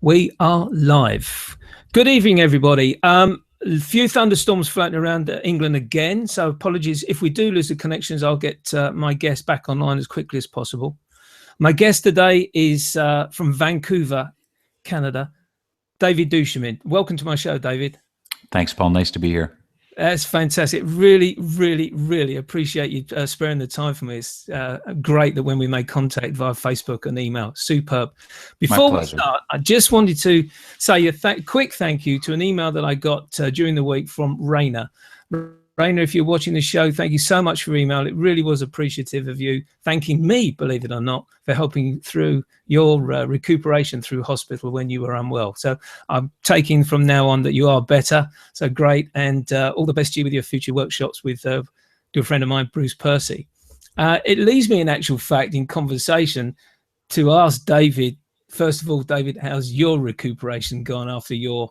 We are live. Good evening, everybody. A few thunderstorms floating around England again, so apologies if we do lose the connections. I'll get my guest back online as quickly as possible. My guest today is from Vancouver, Canada, David Du Chemin. Welcome to my show, David. Thanks, Paul. Nice to be here. That's fantastic. Really, really, really appreciate you sparing the time for me. It's great that when we made contact via Facebook and email, superb. Before we start, I just wanted to say a quick thank you to an email that I got during the week from Rainer. Rainer, if you're watching the show, thank you so much for your email. It really was appreciative of you thanking me, believe it or not, for helping through your recuperation through hospital when you were unwell. So I'm taking from now on that you are better. So great. And all the best to you with your future workshops with a good friend of mine, Bruce Percy. It leaves me in actual fact in conversation to ask David, first of all, David, how's your recuperation gone after your,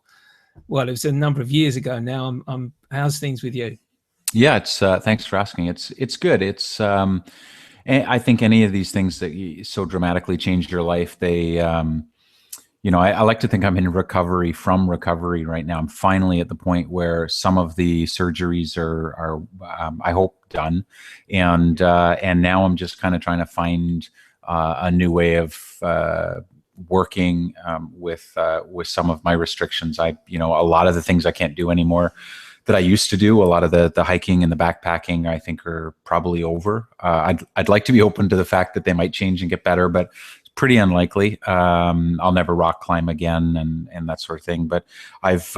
well, it was a number of years ago now. How's things with you? Yeah, it's thanks for asking. It's good. It's I think any of these things that so dramatically changed your life, they I like to think I'm in recovery from recovery right now. I'm finally at the point where some of the surgeries are I hope done, and now I'm just kind of trying to find a new way of working with some of my restrictions. A lot of the things I can't do anymore that I used to do, a lot of the hiking and the backpacking, I think are probably over. I'd like to be open to the fact that they might change and get better, but it's pretty unlikely. I'll never rock climb again and that sort of thing. But I've,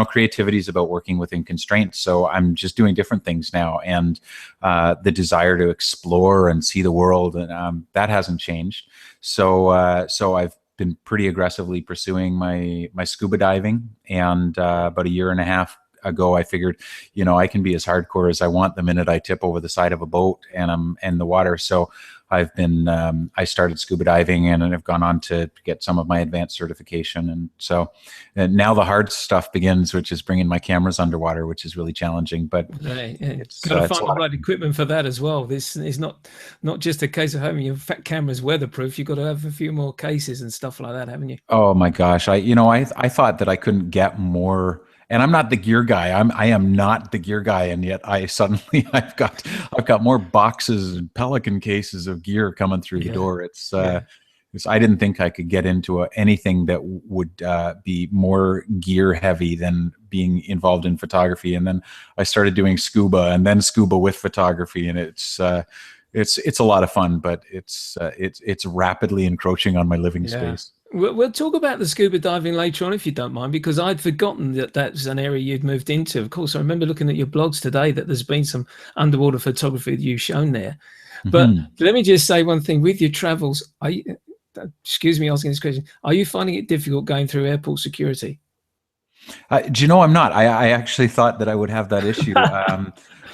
creativity is about working within constraints. So I'm just doing different things now. And the desire to explore and see the world, that hasn't changed. So I've been pretty aggressively pursuing my scuba diving. And about a year and a half ago, I figured, I can be as hardcore as I want the minute I tip over the side of a boat and I'm in the water. So I've been, I started scuba diving and I've gone on to get some of my advanced certification. And so now the hard stuff begins, which is bringing my cameras underwater, which is really challenging, but it's got to find the right equipment for that as well. This is not just a case of having your cameras weatherproof. You've got to have a few more cases and stuff like that, haven't you? Oh my gosh. I thought that I couldn't get more. And I'm not the gear guy. I am not the gear guy, and yet I've got more boxes and Pelican cases of gear coming through the door. I didn't think I could get into anything that would be more gear heavy than being involved in photography. And then I started doing scuba, and then scuba with photography, and it's a lot of fun, but it's rapidly encroaching on my living space. We'll talk about the scuba diving later on, if you don't mind, because I'd forgotten that that's an area you'd moved into. Of course, I remember looking at your blogs today that there's been some underwater photography that you've shown there. But let me just say one thing. With your travels, excuse me asking this question, are you finding it difficult going through airport security? Do you know, I'm not. I actually thought that I would have that issue.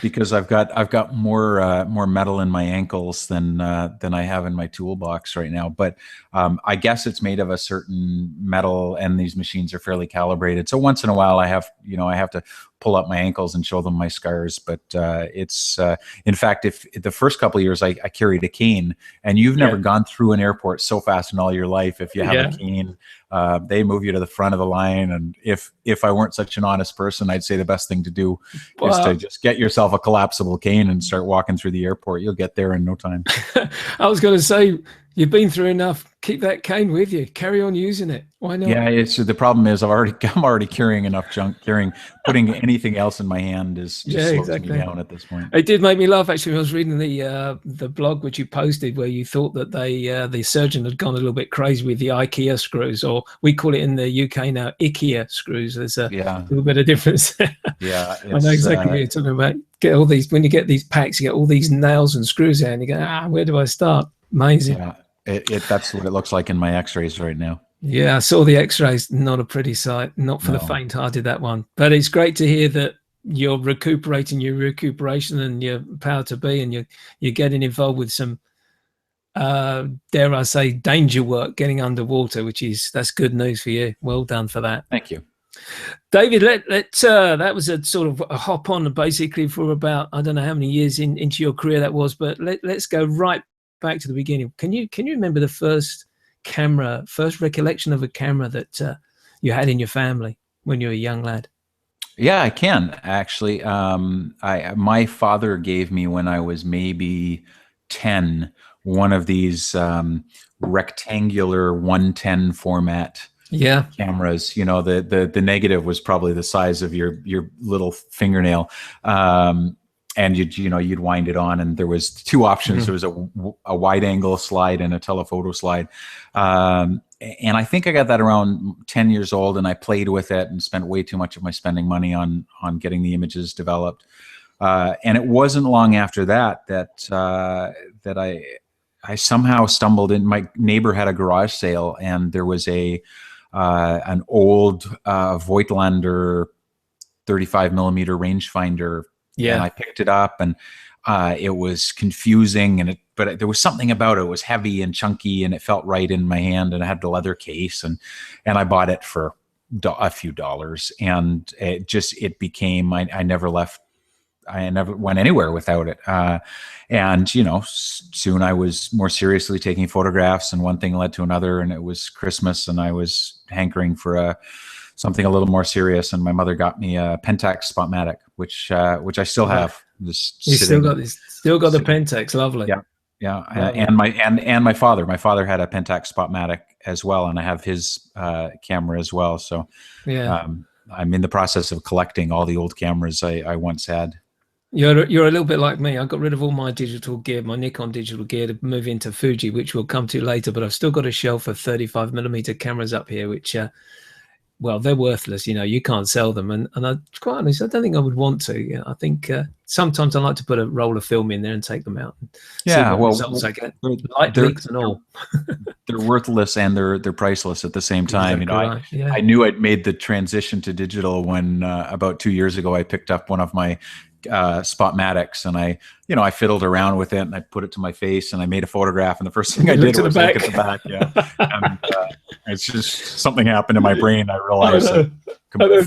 Because I've got more metal in my ankles than I have in my toolbox right now. But I guess it's made of a certain metal, and these machines are fairly calibrated. So once in a while, I have to pull up my ankles and show them my scars. But it's in fact, if the first couple of years I carried a cane, and you've never gone through an airport so fast in all your life. If you have a cane, they move you to the front of the line. And if I weren't such an honest person, I'd say the best thing to do is to just get yourself a collapsible cane and start walking through the airport. You'll get there in no time. I was going to say, you've been through enough. Keep that cane with you. Carry on using it. Why not? Yeah, the problem is I'm already carrying enough junk. Putting anything else in my hand just slows me down at this point. It did make me laugh actually. I was reading the blog which you posted where you thought that the surgeon had gone a little bit crazy with the IKEA screws, or we call it in the UK now IKEA screws. There's a little bit of difference. Yeah, I know exactly what you're talking about. Get all these, when you get these packs, you get all these nails and screws out, and you go, where do I start? Amazing. Yeah. That's what it looks like in my x-rays right now. Yeah, I saw the x-rays. Not a pretty sight. Not for the faint-hearted, that one. But it's great to hear that you're recuperating your recuperation and your power to be, and you're getting involved with some, dare I say, danger work, getting underwater, that's good news for you. Well done for that. Thank you. David, that was a sort of a hop on basically for about, I don't know how many years into your career that was, but let's go right back to the beginning. Can you remember the first camera, first recollection of a camera that you had in your family when you were a young lad? Yeah, I can actually. My father gave me, when I was maybe 10, one of these rectangular 110 format cameras. You know, the negative was probably the size of your little fingernail. And you'd wind it on, and there was two options. There was a wide angle slide and a telephoto slide. And I think I got that around 10 years old, and I played with it and spent way too much of my spending money on getting the images developed. And it wasn't long after that I somehow stumbled in. My neighbor had a garage sale, and there was an old Voigtlander 35 millimeter rangefinder. Yeah. And I picked it up, and it was confusing, but there was something about it. It was heavy and chunky, and it felt right in my hand, and it had the leather case, and I bought it for a few dollars, and it became, I never went anywhere without it. And soon I was more seriously taking photographs, and one thing led to another, and it was Christmas, and I was hankering for something a little more serious, and my mother got me a Pentax Spotmatic, which I still have. You still got the Pentax, lovely. Yeah, yeah. And my father had a Pentax Spotmatic as well, and I have his camera as well. So yeah, I'm in the process of collecting all the old cameras I once had. You're a little bit like me. I got rid of all my digital gear, my Nikon digital gear, to move into Fuji, which we'll come to later. But I've still got a shelf of 35 millimeter cameras up here, which well, they're worthless. You can't sell them, and I, quite honestly, I don't think I would want to. I think sometimes I like to put a roll of film in there and take them out. And see what results I get, light leaks and all. They're worthless, and they're priceless at the same time. Exactly right. I knew I'd made the transition to digital when about 2 years ago I picked up one of my Spotmatics, and I fiddled around with it, and I put it to my face, and I made a photograph, and the first thing I did was look at the back. Yeah. And it's just something happened in my brain. I realized I've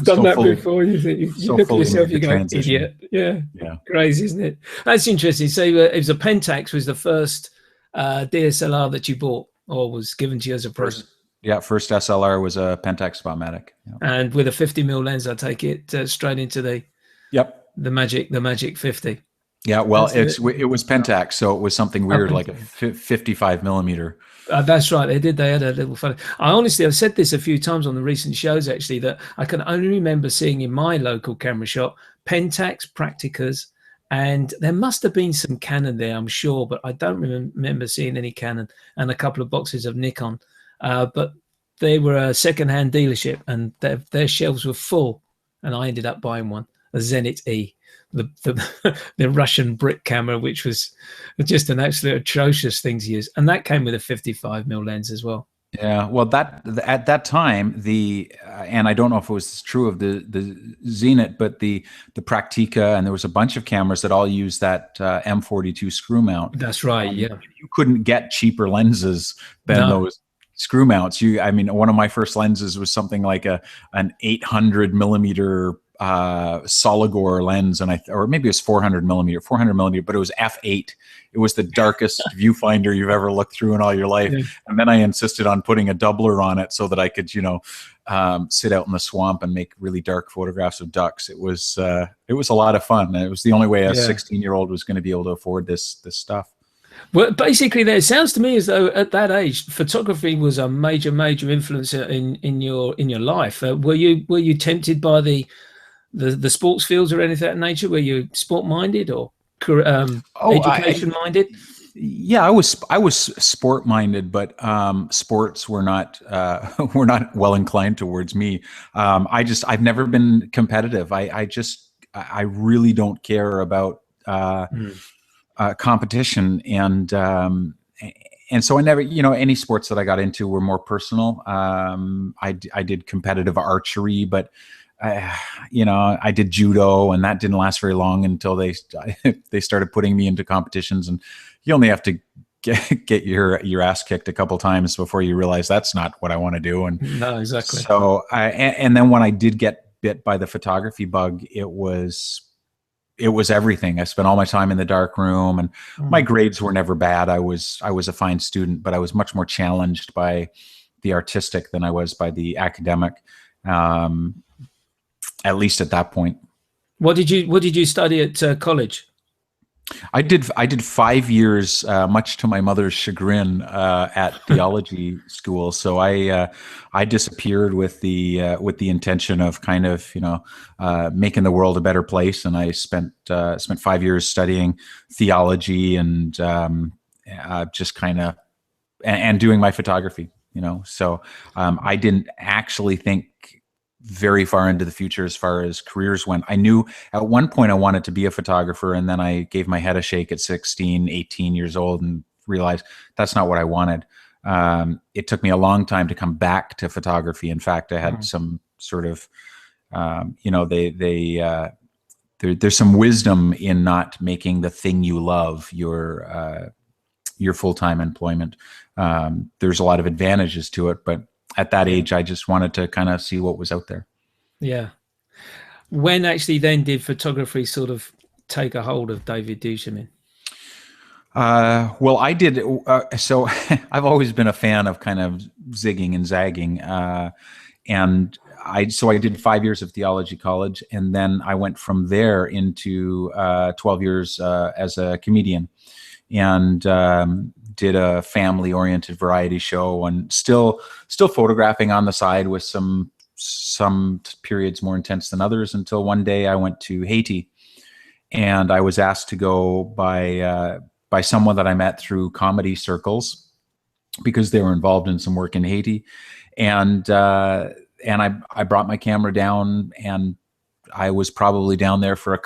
done that before. You think you look at yourself, you go, idiot. Yeah, crazy, isn't it? That's interesting. So it was a Pentax was the first DSLR that you bought, or was given to you as a present? First SLR was a Pentax Spotmatic. Yeah. And with a 50mm lens, I take it straight into the the magic 50. Yeah, well, it was Pentax, so it was something weird, like a 55 millimeter. That's right. They had a little fun. I've said this a few times on the recent shows, actually, that I can only remember seeing in my local camera shop Pentax, Practicas, and there must have been some Canon there, I'm sure, but I don't remember seeing any Canon, and a couple of boxes of Nikon. But they were a second-hand dealership, and their shelves were full, and I ended up buying one, a Zenit E. The Russian brick camera, which was just an absolute atrocious thing to use, and that came with a 55mm lens as well. Yeah, well, at that time, and I don't know if it was true of the Zenit, but the Praktica, and there was a bunch of cameras that all used that M42 screw mount. That's right. Yeah, you couldn't get cheaper lenses than those screw mounts. One of my first lenses was something like an 800 millimeter Soligor lens, or maybe it was 400 millimeter, but it was f8. It was the darkest viewfinder you've ever looked through in all your life. Yeah. And then I insisted on putting a doubler on it so that I could, sit out in the swamp and make really dark photographs of ducks. It was a lot of fun. And it was the only way a 16-year-old was going to be able to afford this stuff. Well, basically, it sounds to me as though at that age, photography was a major influence in your life. Were you tempted by the sports fields or anything of that nature? Were you sport minded or education minded? Yeah, I was sport minded, but sports were not well inclined towards me. I've never been competitive. I really don't care about competition, and so I never, any sports that I got into were more personal. I did competitive archery, but I did judo, and that didn't last very long until they started putting me into competitions, and you only have to get your ass kicked a couple times before you realize that's not what I want to do. And no, exactly. So and then when I did get bit by the photography bug, it was it was everything. I spent all my time in the dark room, and my grades were never bad. I was a fine student, but I was much more challenged by the artistic than I was by the academic, at least at that point. What did you study at college? I did 5 years, much to my mother's chagrin, at theology school. So I disappeared with the intention of kind of, making the world a better place. And I spent 5 years studying theology and just kind of and doing my photography. So I didn't actually think very far into the future as far as careers went. I knew at one point I wanted to be a photographer, and then I gave my head a shake at 16, 18 years old and realized that's not what I wanted. It took me a long time to come back to photography. In fact, I had some sort of, there's some wisdom in not making the thing you love your full-time employment. There's a lot of advantages to it, but at that age, I just wanted to kind of see what was out there. Yeah. When actually then did photography sort of take a hold of David Du Chemin? Well, I did. So I've always been a fan of kind of zigging and zagging. And I did 5 years of theology college, and then I went from there into 12 years as a comedian, and did a family-oriented variety show, and still photographing on the side with some periods more intense than others, until one day I went to Haiti, and I was asked to go by someone that I met through comedy circles because they were involved in some work in Haiti, and I brought my camera down, and I was probably down there for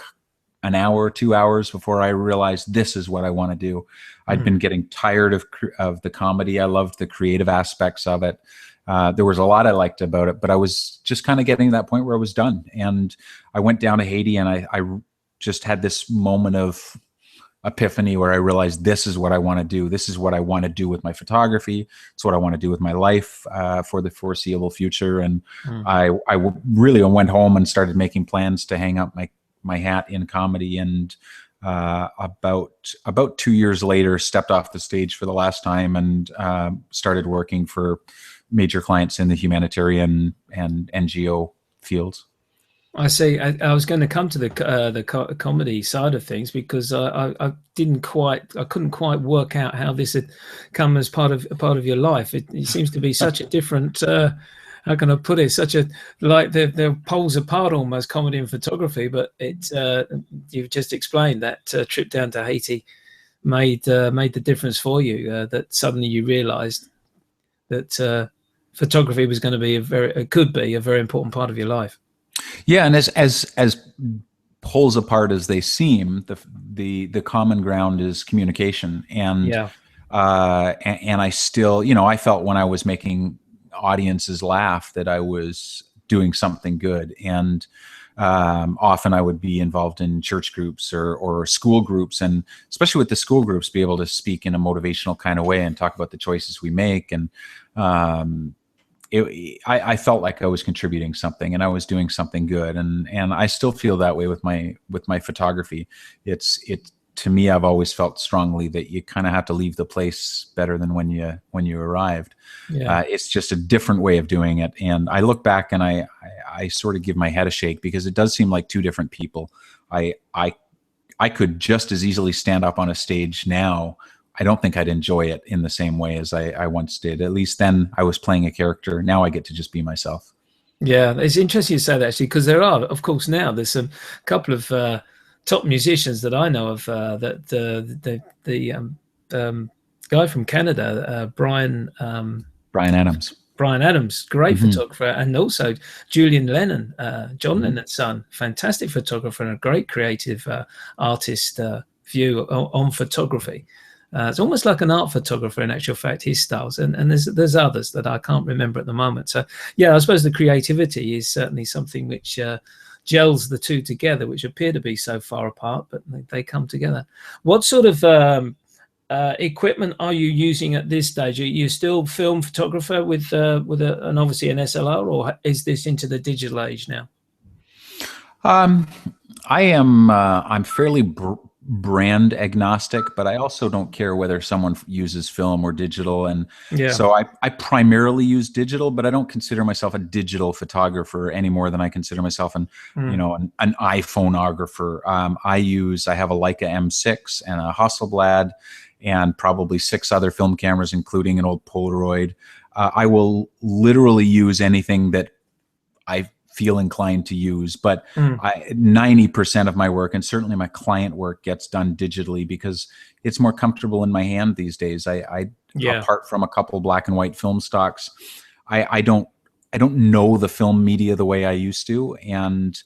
an hour, 2 hours before I realized this is what I want to do. I'd been getting tired of the comedy. I loved the creative aspects of it. There was a lot I liked about it, but I was just kind of getting to that point where I was done. And I went down to Haiti, and I just had this moment of epiphany where I realized this is what I want to do. This is what I want to do with my photography. It's what I want to do with my life for the foreseeable future. And I really went home and started making plans to hang up my hat in comedy, and about 2 years later stepped off the stage for the last time, and started working for major clients in the humanitarian and NGO fields. I see. I was going to come to the comedy side of things, because I couldn't quite work out how this had come as part of your life. It seems to be such a different. How can I put it? Such a, like they're poles apart almost, comedy and photography. But you've just explained that trip down to Haiti made the difference for you. That suddenly you realised that photography was going to be could be a very important part of your life. Yeah, and as poles apart as they seem, the common ground is communication, and and I still, I felt when I was making audiences laugh that I was doing something good, and often I would be involved in church groups or school groups, and especially with the school groups, be able to speak in a motivational kind of way and talk about the choices we make, and I felt like I was contributing something, and I was doing something good, and I still feel that way with my photography. To me, I've always felt strongly that you kind of have to leave the place better than when you arrived. Yeah. It's just a different way of doing it, and I look back and I sort of give my head a shake, because it does seem like two different people. I could just as easily stand up on a stage now. I don't think I'd enjoy it in the same way as I once did. At least then I was playing a character. Now I get to just be myself. Yeah, it's interesting you say that, actually, because there are, of course, now there's a couple of top musicians that I know of. That the guy from Canada, Brian Adams. Brian Adams, great photographer, and also Julian Lennon, John Lennon's son, fantastic photographer and a great creative artist view on photography. It's almost like an art photographer in actual fact, his styles, and there's others that I can't remember at the moment. So yeah, I suppose the creativity is certainly something which gels the two together, which appear to be so far apart, but they come together. What sort of equipment are you using at this stage? Are you still film photographer with and obviously an SLR, or is this into the digital age now? I'm fairly brand agnostic, but I also don't care whether someone uses film or digital. And Yeah. so I primarily use digital, but I don't consider myself a digital photographer any more than I consider myself an iPhoneographer. I have a Leica M6 and a Hasselblad and probably 6 other film cameras, including an old Polaroid. I will literally use anything that I feel inclined to use, but 90% of my work, and certainly my client work, gets done digitally because it's more comfortable in my hand these days. Apart from a couple black and white film stocks, I don't know the film media the way I used to, and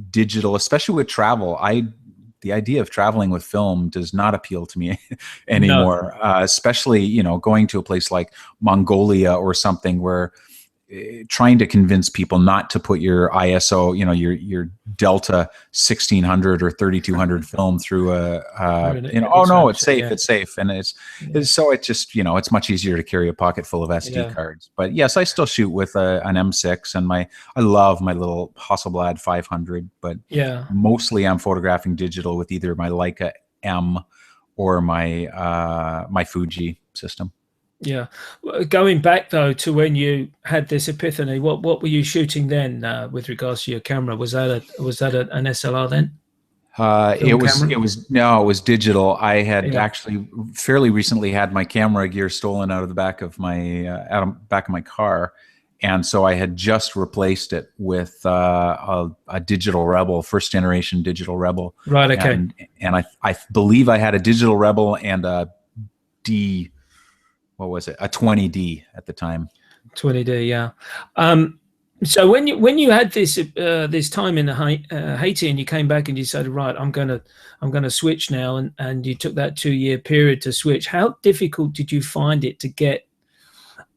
digital, especially with travel, the idea of traveling with film does not appeal to me anymore. No. Especially, going to a place like Mongolia or something where trying to convince people not to put your ISO, your Delta 1600 or 3200 film through it's safe, it's safe. And it's just, it's much easier to carry a pocket full of SD cards. But yes, I still shoot with an M6 and I love my little Hasselblad 500, but mostly I'm photographing digital with either my Leica M or my Fuji system. Yeah. Going back though to when you had this epiphany, what were you shooting then with regards to your camera? Was that an SLR then? It was digital. I had actually fairly recently had my camera gear stolen out of the back of my car, and so I had just replaced it with a digital Rebel, first generation digital Rebel. Right. Okay. And I believe I had a digital Rebel and a what was it? A 20D at the time. 20D, yeah. So when you had this time in Haiti and you came back and you said, right, I'm gonna switch now, and you took that 2-year period to switch. How difficult did you find it to get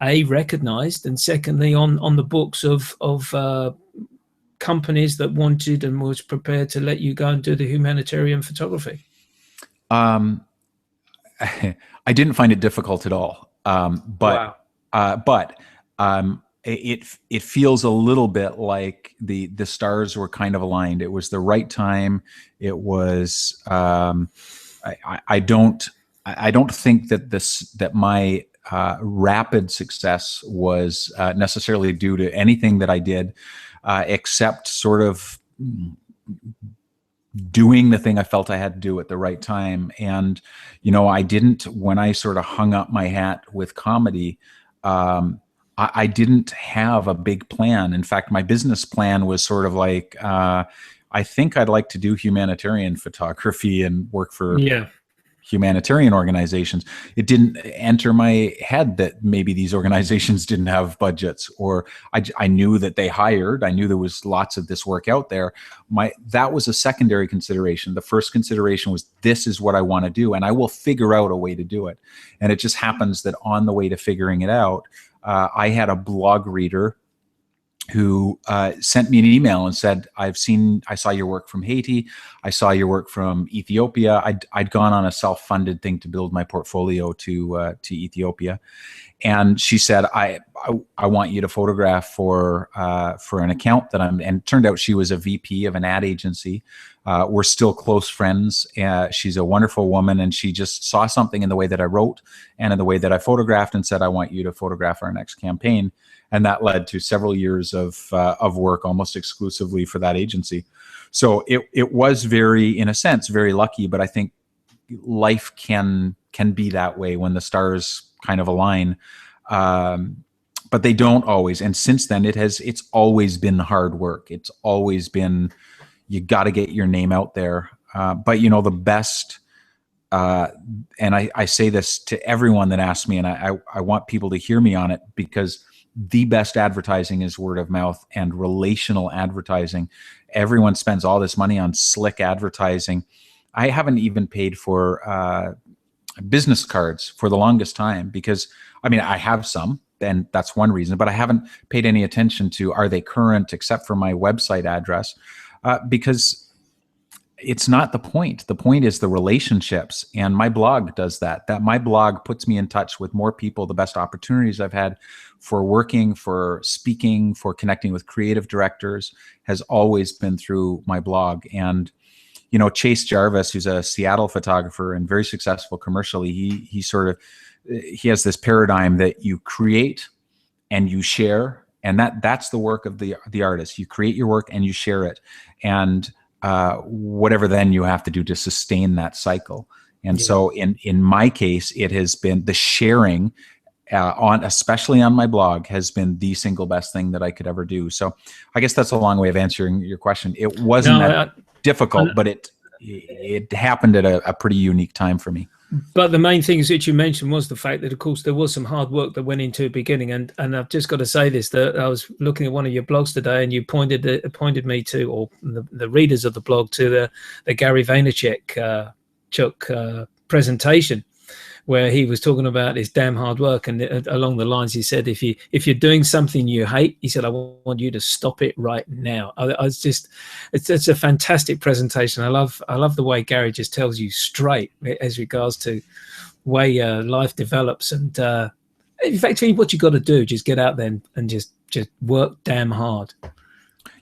recognized, and secondly on the books of companies that wanted and was prepared to let you go and do the humanitarian photography? I didn't find it difficult at all. But it feels a little bit like the stars were kind of aligned. It was the right time. It was, I don't think that my rapid success was necessarily due to anything that I did, except sort of doing the thing I felt I had to do at the right time. And, I didn't, when I sort of hung up my hat with comedy, I didn't have a big plan. In fact, my business plan was sort of like, I think I'd like to do humanitarian photography and work for humanitarian organizations. It didn't enter my head that maybe these organizations didn't have budgets, or I knew that they hired. I knew there was lots of this work out there. That was a secondary consideration. The first consideration was, this is what I want to do, and I will figure out a way to do it. And it just happens that on the way to figuring it out, I had a blog reader who sent me an email and said, I saw your work from Haiti. I saw your work from Ethiopia. I'd gone on a self-funded thing to build my portfolio to Ethiopia. And she said, I want you to photograph for an account that and it turned out she was a VP of an ad agency. We're still close friends. She's a wonderful woman, and she just saw something in the way that I wrote and in the way that I photographed and said, I want you to photograph our next campaign. And that led to several years of work almost exclusively for that agency. So it was in a sense, very lucky, but I think life can be that way when the stars kind of align. But they don't always. And since then it's always been hard work. It's always been, you got to get your name out there. But the best, and I say this to everyone that asks me, and I want people to hear me on it, because the best advertising is word of mouth and relational advertising. Everyone spends all this money on slick advertising. I haven't even paid for business cards for the longest time, because I have some, and that's one reason, but I haven't paid any attention to, are they current, except for my website address, because it's not the point. The point is the relationships, and my blog does that. That my blog puts me in touch with more people. The best opportunities I've had for working, for speaking, for connecting with creative directors has always been through my blog. And you know, Chase Jarvis, who's a Seattle photographer and very successful commercially, he has this paradigm that you create and you share, and that's the work of the artist. You create your work and you share it, and whatever then you have to do to sustain that cycle. And so in my case, it has been the sharing especially on my blog has been the single best thing that I could ever do. So I guess that's a long way of answering your question. It wasn't difficult, but it happened at a pretty unique time for me. But the main things that you mentioned was the fact that, of course, there was some hard work that went into the beginning. And I've just got to say this, that I was looking at one of your blogs today, and you pointed me to, or the readers of the blog, to the Gary Vaynerchuk presentation, where he was talking about his damn hard work. And along the lines, he said, if you're doing something you hate, he said, I want you to stop it right now. I was just, it's a fantastic presentation. I love the way Gary just tells you straight as regards to way life develops. And effectively what you got to do, just get out there and just work damn hard.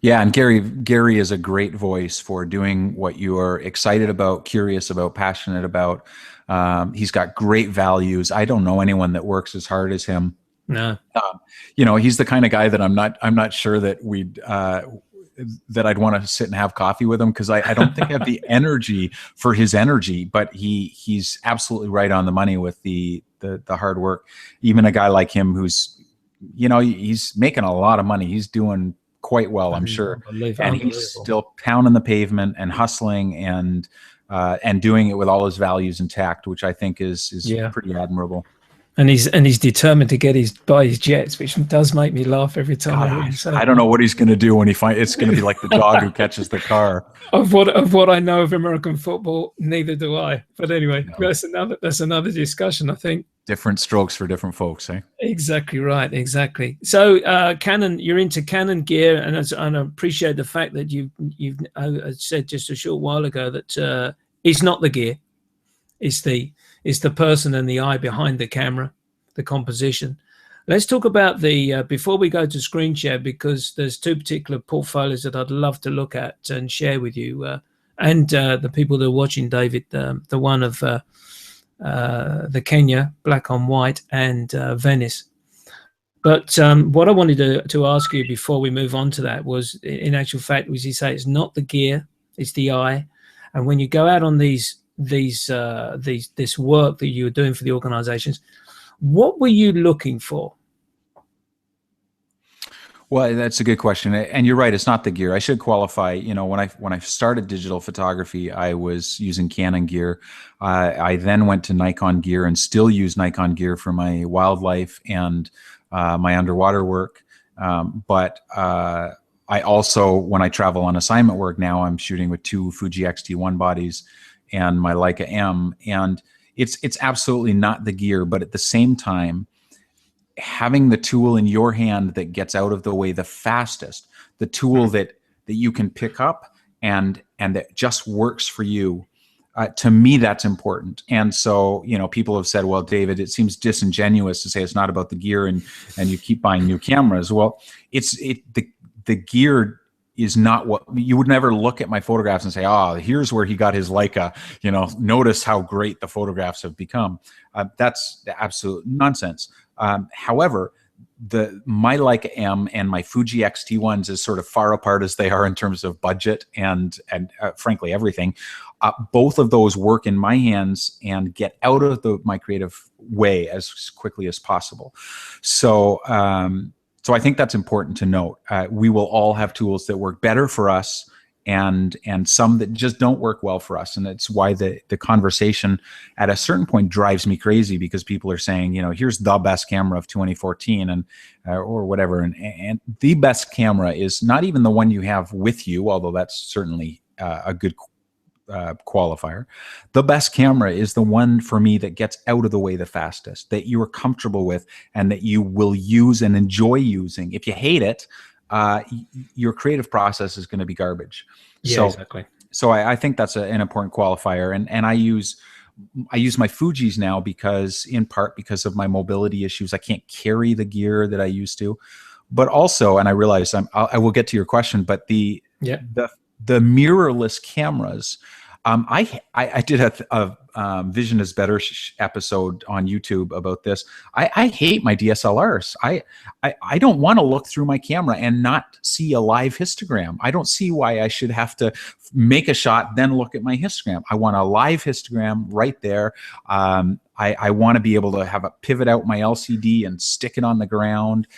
Yeah, and Gary is a great voice for doing what you are excited about, curious about, passionate about. He's got great values. I don't know anyone that works as hard as him. No. You know, he's the kind of guy that I'm not sure that that I'd want to sit and have coffee with him, because I don't think I have the energy for his energy, but he's absolutely right on the money with the hard work. Even a guy like him who's, you know, he's making a lot of money. He's doing quite well, I'm sure. And he's still pounding the pavement and hustling and doing it with all his values intact, which I think is pretty admirable. And he's determined to buy his jets, which does make me laugh every time I hear him say. I don't know what he's going to do when it's going to be like the dog who catches the car. Of what I know of American football, neither do I. But anyway, that's another discussion, I think. Different strokes for different folks, eh? Exactly right, exactly. So Canon, you're into Canon gear, and I appreciate the fact that you've said just a short while ago that it's not the gear, it's the person and the eye behind the camera, the composition. Let's talk about before we go to screen share, because there's two particular portfolios that I'd love to look at and share with you and the people that are watching, David, the one of the Kenya black on white and Venice. But what I wanted to ask you before we move on to that was, in actual fact, was you say it's not the gear, it's the eye. And when you go out on this work that you were doing for the organizations, what were you looking for? Well, that's a good question, and you're right. It's not the gear. I should qualify. You know, when I started digital photography, I was using Canon gear. I then went to Nikon gear and still use Nikon gear for my wildlife and my underwater work. But I also, when I travel on assignment work now, I'm shooting with 2 Fuji X-T1 bodies and my Leica M, and it's absolutely not the gear, but at the same time, having the tool in your hand that gets out of the way the fastest, the tool that you can pick up and that just works for you, to me, that's important. And so, you know, people have said, well, David, it seems disingenuous to say it's not about the gear and you keep buying new cameras. Well, the gear is not what you would never look at my photographs and say, oh, here's where he got his Leica, you know, notice how great the photographs have become. That's absolute nonsense. However, my Leica M and my Fuji X-T1s, as sort of far apart as they are in terms of budget and frankly everything, both of those work in my hands and get out of my creative way as quickly as possible. So I think that's important to note. We will all have tools that work better for us and some that just don't work well for us. And that's why the conversation at a certain point drives me crazy, because people are saying, you know, here's the best camera of 2014 and or whatever. And the best camera is not even the one you have with you, although that's certainly a good qualifier. The best camera is the one for me that gets out of the way the fastest, that you are comfortable with and that you will use and enjoy using. If you hate it, your creative process is going to be garbage. Yeah, exactly. So I think that's an important qualifier. And I use my Fujis now because, in part because of my mobility issues, I can't carry the gear that I used to. But also, and I realize I will get to your question, but the mirrorless cameras. I did a Vision is Better episode on YouTube about this. I hate my DSLRs. I don't want to look through my camera and not see a live histogram. I don't see why I should have to make a shot, then look at my histogram. I want a live histogram right there. I want to be able to have a pivot out my LCD and stick it on the ground.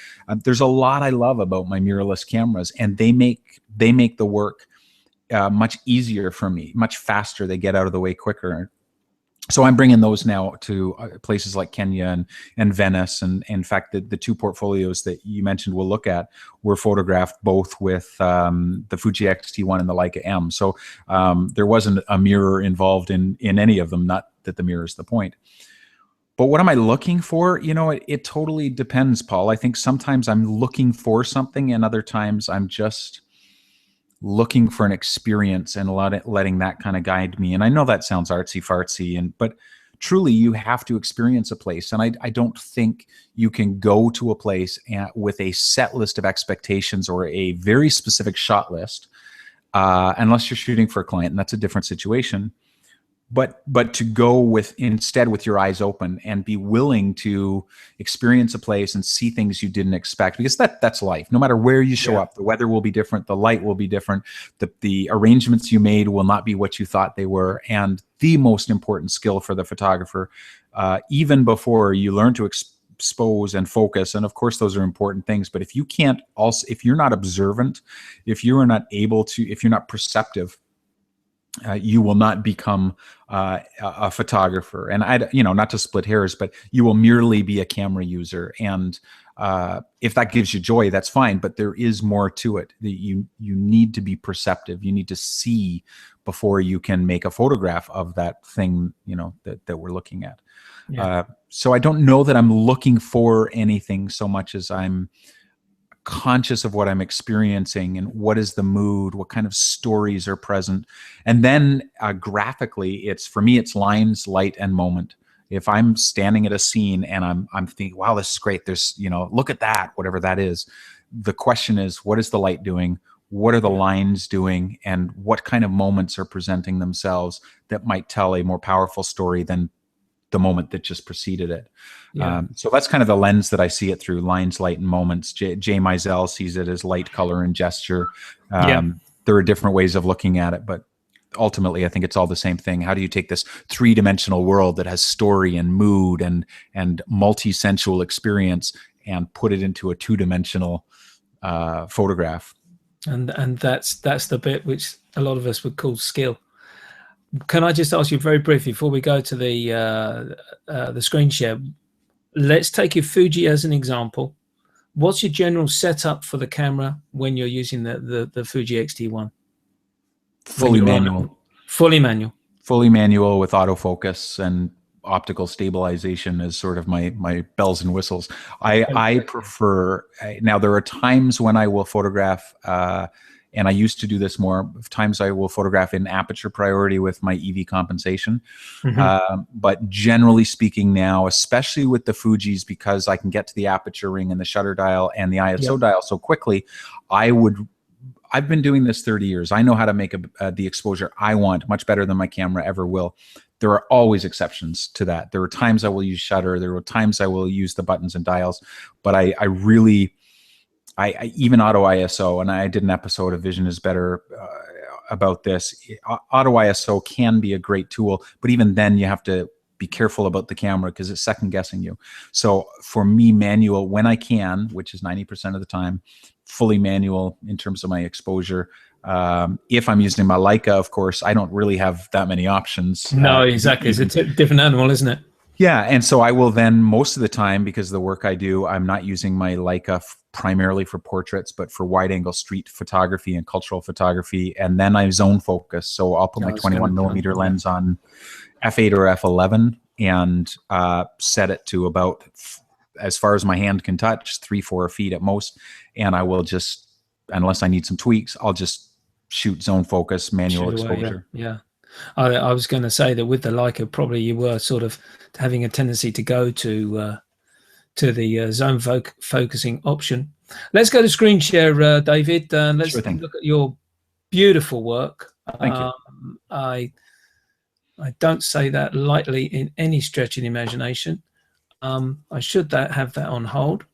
There's a lot I love about my mirrorless cameras, and they make the work much easier for me, much faster. They get out of the way quicker. So I'm bringing those now to places like Kenya and Venice. And in fact, the two portfolios that you mentioned we'll look at were photographed both with the Fuji X-T1 and the Leica M. So there wasn't a mirror involved in any of them, not that the mirror is the point. But what am I looking for? You know, it totally depends, Paul. I think sometimes I'm looking for something, and other times I'm just looking for an experience and letting that kind of guide me. And I know that sounds artsy fartsy, but truly you have to experience a place. And I don't think you can go to a place with a set list of expectations or a very specific shot list, unless you're shooting for a client, and that's a different situation. But to go instead with your eyes open and be willing to experience a place and see things you didn't expect, because that's life. No matter where you show up, the weather will be different, the light will be different, the arrangements you made will not be what you thought they were. And the most important skill for the photographer, even before you learn to expose and focus, and of course those are important things, but if you're not observant, if you're not perceptive, you will not become a photographer. And not to split hairs, but you will merely be a camera user. And if that gives you joy, that's fine. But there is more to it. You need to be perceptive. You need to see before you can make a photograph of that thing, that we're looking at. Yeah. So I don't know that I'm looking for anything so much as I'm conscious of what I'm experiencing and what is the mood, what kind of stories are present. And then graphically, for me, it's lines, light, and moment. If I'm standing at a scene and I'm thinking, wow, this is great. There's, look at that, whatever that is. The question is, what is the light doing? What are the lines doing? And what kind of moments are presenting themselves that might tell a more powerful story than the moment that just preceded it. Yeah. So that's kind of the lens that I see it through: lines, light, and moments. Jay Mizell sees it as light, color, and gesture. There are different ways of looking at it, but ultimately I think it's all the same thing. How do you take this three-dimensional world that has story and mood and multi-sensual experience and put it into a two-dimensional photograph? And that's the bit which a lot of us would call skill. Can I just ask you very briefly before we go to the screen share? Let's take your Fuji as an example. What's your general setup for the camera when you're using the Fuji X-T1? Fully manual. Fully manual. Fully manual with autofocus and optical stabilization is sort of my bells and whistles. I prefer. Now there are times when I will photograph. And I used to do this more. Times I will photograph in aperture priority with my EV compensation. But generally speaking now, especially with the Fujis, because I can get to the aperture ring and the shutter dial and the ISO dial so quickly, I've been doing this 30 years. I know how to make the exposure I want much better than my camera ever will. There are always exceptions to that. There are times I will use shutter. There are times I will use the buttons and dials. But I even auto ISO, and I did an episode of Vision is Better about this. Auto ISO can be a great tool, but even then you have to be careful about the camera because it's second guessing you. So for me, manual when I can, which is 90% of the time, fully manual in terms of my exposure. If I'm using my Leica, of course, I don't really have that many options. No, exactly. It's a different animal, isn't it? Yeah, and so I will then, most of the time, because of the work I do, I'm not using my Leica primarily for portraits, but for wide-angle street photography and cultural photography, and then I zone focus. So I'll put my 21mm lens on f8 or f11 and set it to about, as far as my hand can touch, 3-4 feet at most, and I will just, unless I need some tweaks, I'll just shoot zone focus, manual exposure. Yeah. I was going to say that with the Leica, probably you were sort of having a tendency to go to the zone focusing option. Let's go to screen share, David. Let's look at your beautiful work. Thank you. I don't say that lightly in any stretch of the imagination. I should have that on hold.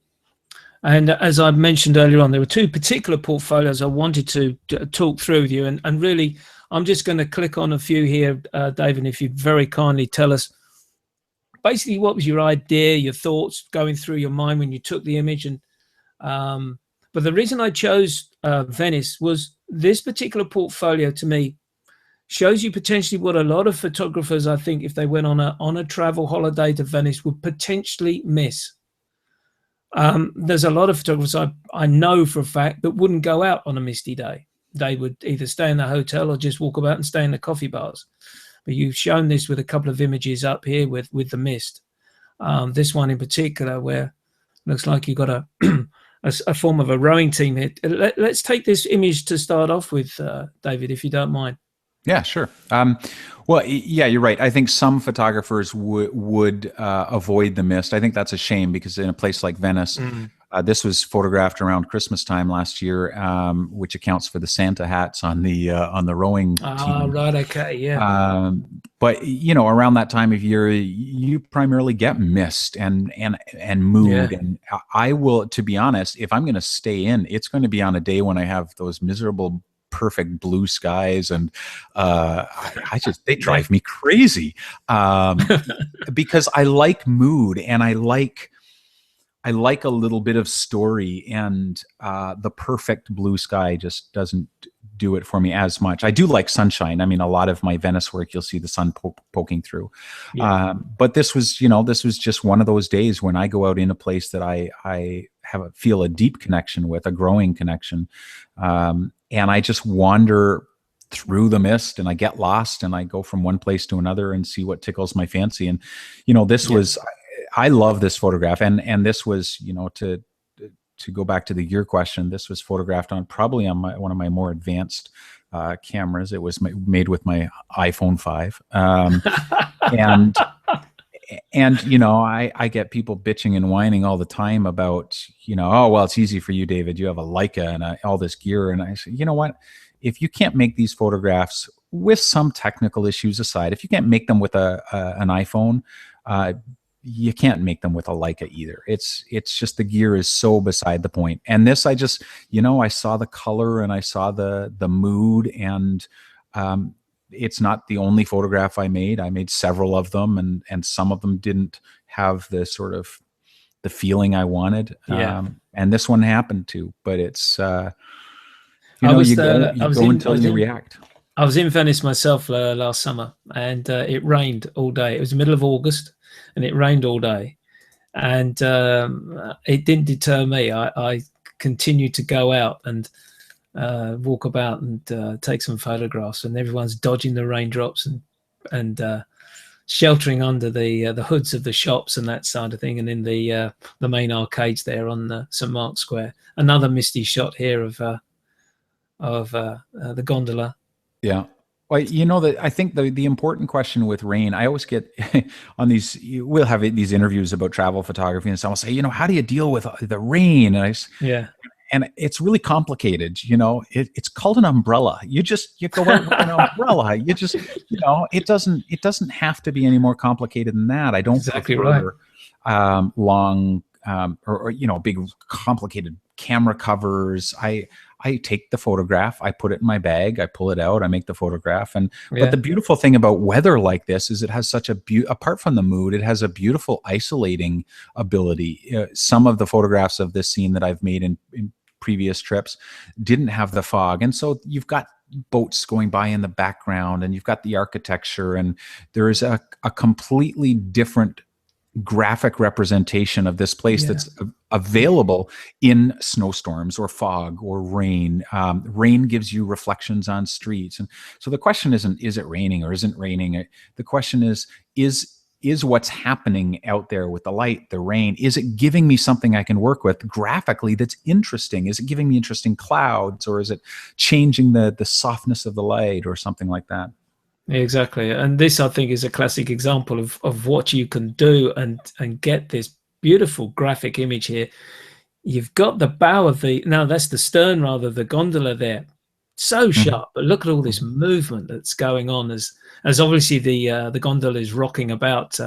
And as I mentioned earlier on, there were two particular portfolios I wanted to talk through with you. And really, I'm just going to click on a few here, David, if you'd very kindly tell us basically what was your idea, your thoughts going through your mind when you took the image. And but the reason I chose Venice was this particular portfolio to me shows you potentially what a lot of photographers, I think, if they went on a travel holiday to Venice, would potentially miss. There's a lot of photographers I know for a fact that wouldn't go out on a misty day. They would either stay in the hotel or just walk about and stay in the coffee bars. But you've shown this with a couple of images up here with the mist. This one in particular, where it looks like you've got a form of a rowing team here. Let's take this image to start off with, David, if you don't mind. Yeah, sure. Well, yeah, you're right. I think some photographers would avoid the mist. I think that's a shame because in a place like Venice, this was photographed around Christmas time last year, which accounts for the Santa hats on the rowing team. Oh, right. Okay. Yeah. But you know, around that time of year, you primarily get mist and mood. Yeah. And I will, to be honest, if I'm going to stay in, it's going to be on a day when I have those miserable perfect blue skies, and they drive me crazy because I like mood and I like a little bit of story, and the perfect blue sky just doesn't do it for me as much. I do like sunshine. I mean, a lot of my Venice work, you'll see the sun poking through. Yeah. But this was just one of those days when I go out in a place that I feel a deep connection with, a growing connection. And I just wander through the mist and I get lost and I go from one place to another and see what tickles my fancy. And, you know, this was, I love this photograph. And this was, you know, to go back to the gear question, this was photographed on probably on one of my more advanced cameras. It was made with my iPhone 5. And you know, I get people bitching and whining all the time about, you know, oh, well, it's easy for you, David. You have a Leica and all this gear. And I say, you know what? If you can't make these photographs with some technical issues aside, if you can't make them with an iPhone, you can't make them with a Leica either. It's just the gear is so beside the point. And this, I just, you know, I saw the color and I saw the mood, and it's not the only photograph I made. I made several of them, and some of them didn't have the sort of the feeling I wanted. Yeah. And this one happened to, but it's, you go until you react. I was in Venice myself last summer, and it rained all day. It was the middle of August and it rained all day, and it didn't deter me. I continued to go out and walk about and take some photographs, and everyone's dodging the raindrops and sheltering under the hoods of the shops and that sort of thing, and in the main arcades there on St. Mark's Square. Another misty shot here of the gondola. Yeah. Well, you know, that I think the important question with rain, I always get on these, we'll have these interviews about travel photography, and someone will say, you know, how do you deal with the rain? And and it's really complicated. You know, it's called an umbrella. You go out with an umbrella. You just, you know, it doesn't have to be any more complicated than that. I don't exactly prefer, long, or, you know, big complicated camera covers. I take the photograph, I put it in my bag, I pull it out, I make the photograph. But the beautiful thing about weather like this is it has such apart from the mood, it has a beautiful isolating ability. Some of the photographs of this scene that I've made in previous trips didn't have the fog. And so you've got boats going by in the background, and you've got the architecture, and there is a completely different graphic representation of this place that's available in snowstorms or fog or rain. Rain gives you reflections on streets. And so the question isn't, is it raining or isn't raining? The question is is what's happening out there with the light, the rain, is it giving me something I can work with graphically that's interesting? Is it giving me interesting clouds, or is it changing the softness of the light or something like that? Exactly. And this, I think, is a classic example of what you can do and get this beautiful graphic image here. You've got the bow of now that's the stern rather, the gondola there. So sharp, but look at all this movement that's going on as obviously the gondola is rocking about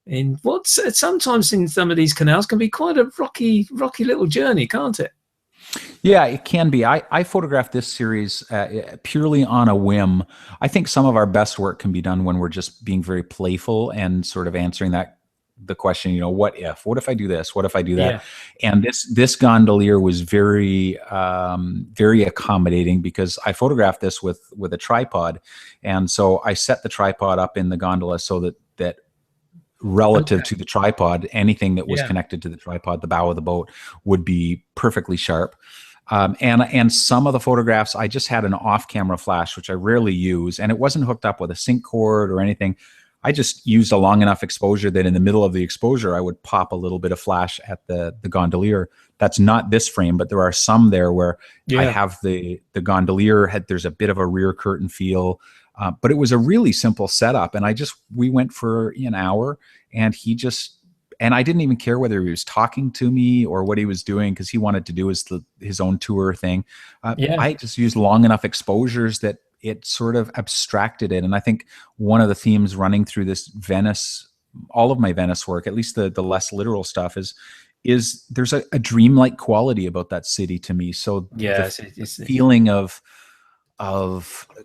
in what's sometimes in some of these canals can be quite a rocky little journey, can't it? Yeah, it can be. I photographed this series purely on a whim. I think some of our best work can be done when we're just being very playful and sort of answering the question, you know, what if I do this? What if I do that? Yeah. And this gondolier was very accommodating, because I photographed this with a tripod. And so I set the tripod up in the gondola so that relative to the tripod, anything that was connected to the tripod, the bow of the boat, would be perfectly sharp. And some of the photographs, I just had an off-camera flash, which I rarely use, and it wasn't hooked up with a sync cord or anything. I just used a long enough exposure that in the middle of the exposure, I would pop a little bit of flash at the gondolier. That's not this frame, but there are some there where I have the gondolier there's a bit of a rear curtain feel, but it was a really simple setup. And we went for an hour, and I didn't even care whether he was talking to me or what he was doing, because he wanted to do his own tour thing. I just used long enough exposures that it sort of abstracted it. And I think one of the themes running through this Venice, all of my Venice work, at least the less literal stuff, is there's a dreamlike quality about that city to me. So the feeling of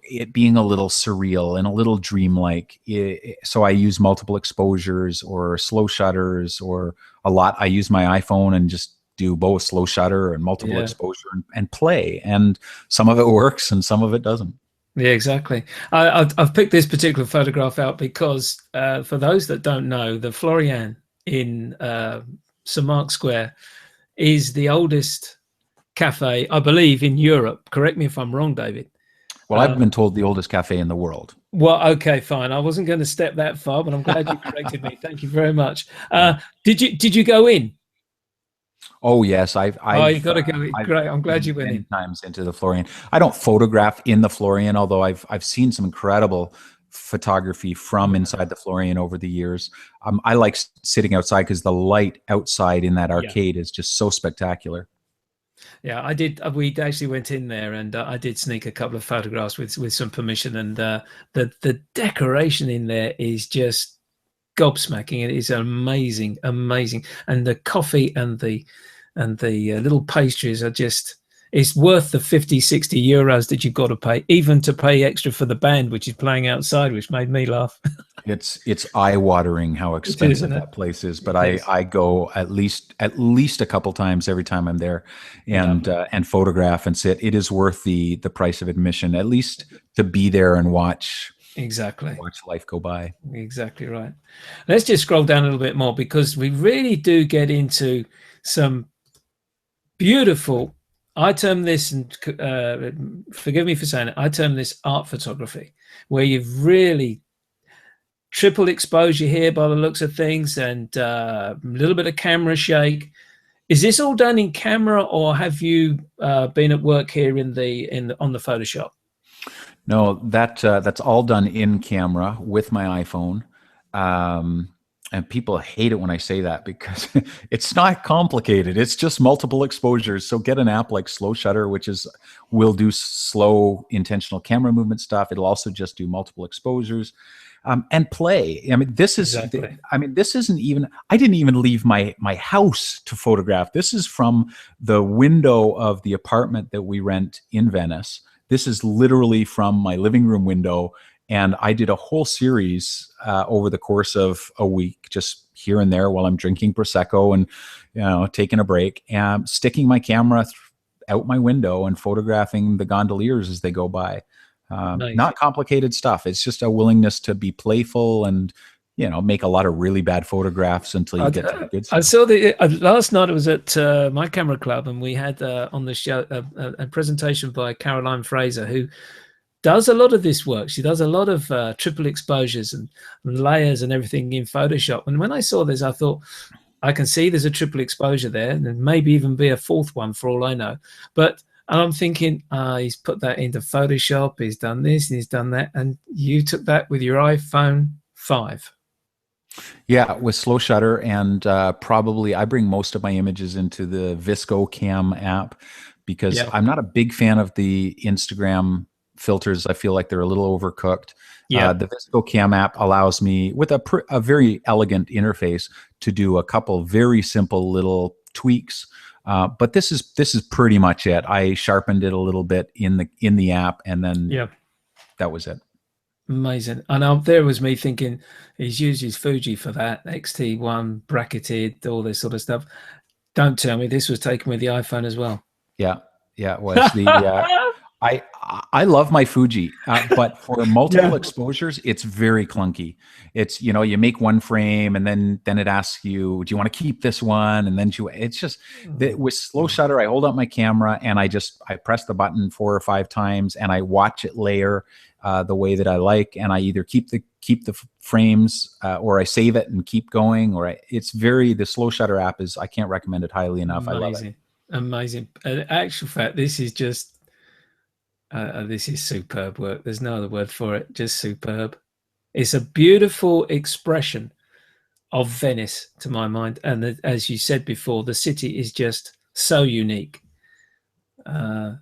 it being a little surreal and a little dreamlike. So I use multiple exposures or slow shutters, or a lot. I use my iPhone and just do both slow shutter and multiple exposure and play. And some of it works and some of it doesn't. Yeah, exactly. I've picked this particular photograph out because for those that don't know, the Florian in St. Mark's Square is the oldest cafe, I believe, in Europe. Correct me if I'm wrong, David. Well, I've been told the oldest cafe in the world. Well, okay, fine. I wasn't going to step that far, but I'm glad you corrected me. Thank you very much. Did you go in? Oh yes, you got to go in. Great. I'm glad you went in. Times into the Florian. I don't photograph in the Florian, although I've seen some incredible photography from inside the Florian over the years. I like sitting outside because the light outside in that arcade is just so spectacular. Yeah, I did. We actually went in there, and I did sneak a couple of photographs with some permission. And the decoration in there is just gobsmacking. It is amazing, amazing. And the coffee and the little pastries are just. It's worth the 50, 60 euros that you've got to pay, even to pay extra for the band, which is playing outside, which made me laugh. It's eye-watering how expensive that place is, but I go at least a couple times every time I'm there, and photograph and sit. It is worth the price of admission, at least to be there and watch. Exactly. Watch life go by. Exactly right. Let's just scroll down a little bit more, because we really do get into some beautiful. I term this, and forgive me for saying it, I term this art photography, where you've really triple exposure here by the looks of things, and a little bit of camera shake. Is this all done in camera, or have you been at work here on the Photoshop? No, that's all done in camera with my iPhone. And people hate it when I say that, because it's not complicated. It's just multiple exposures. So get an app like Slow Shutter, which will do slow intentional camera movement stuff. It'll also just do multiple exposures, and play. I mean, this isn't even, I didn't even leave my house to photograph. This is from the window of the apartment that we rent in Venice. This is literally from my living room window. And I did a whole series over the course of a week, just here and there while I'm drinking Prosecco and taking a break, and sticking my camera out my window and photographing the gondoliers as they go by. Nice. Not complicated stuff. It's just a willingness to be playful and make a lot of really bad photographs until you get to the good stuff. I saw last night. I was at my camera club, and we had on the show a presentation by Caroline Fraser, who does a lot of this work. She does a lot of triple exposures and layers and everything in Photoshop. And when I saw this, I thought, I can see there's a triple exposure there, and maybe even be a fourth one for all I know. But I'm thinking, he's put that into Photoshop, he's done this, and he's done that. And you took that with your iPhone 5. Yeah, with slow shutter, and probably I bring most of my images into the Visco Cam app because I'm not a big fan of the Instagram filters. I feel like they're a little overcooked. The Visco Cam app allows me, with a very elegant interface, to do a couple very simple little tweaks. But this is pretty much it. I sharpened it a little bit in the app, and then that was it. Amazing. And there was me thinking, he's used his Fuji for that, XT1 bracketed, all this sort of stuff. Don't tell me this was taken with the iPhone as well. Yeah, it was. I love my Fuji, but for multiple exposures, it's very clunky. It's, you make one frame, and then it asks you, do you want to keep this one? And then it's just with slow shutter, I hold up my camera and I press the button 4 or 5 times and I watch it layer the way that I like, and I either keep the frames or I save it and keep going. The slow shutter app I can't recommend it highly enough. Amazing. I love it. Amazing. In actual fact, this is just this is superb work. There's no other word for it. Just superb. It's a beautiful expression of Venice, to my mind. And as you said before, the city is just so unique. And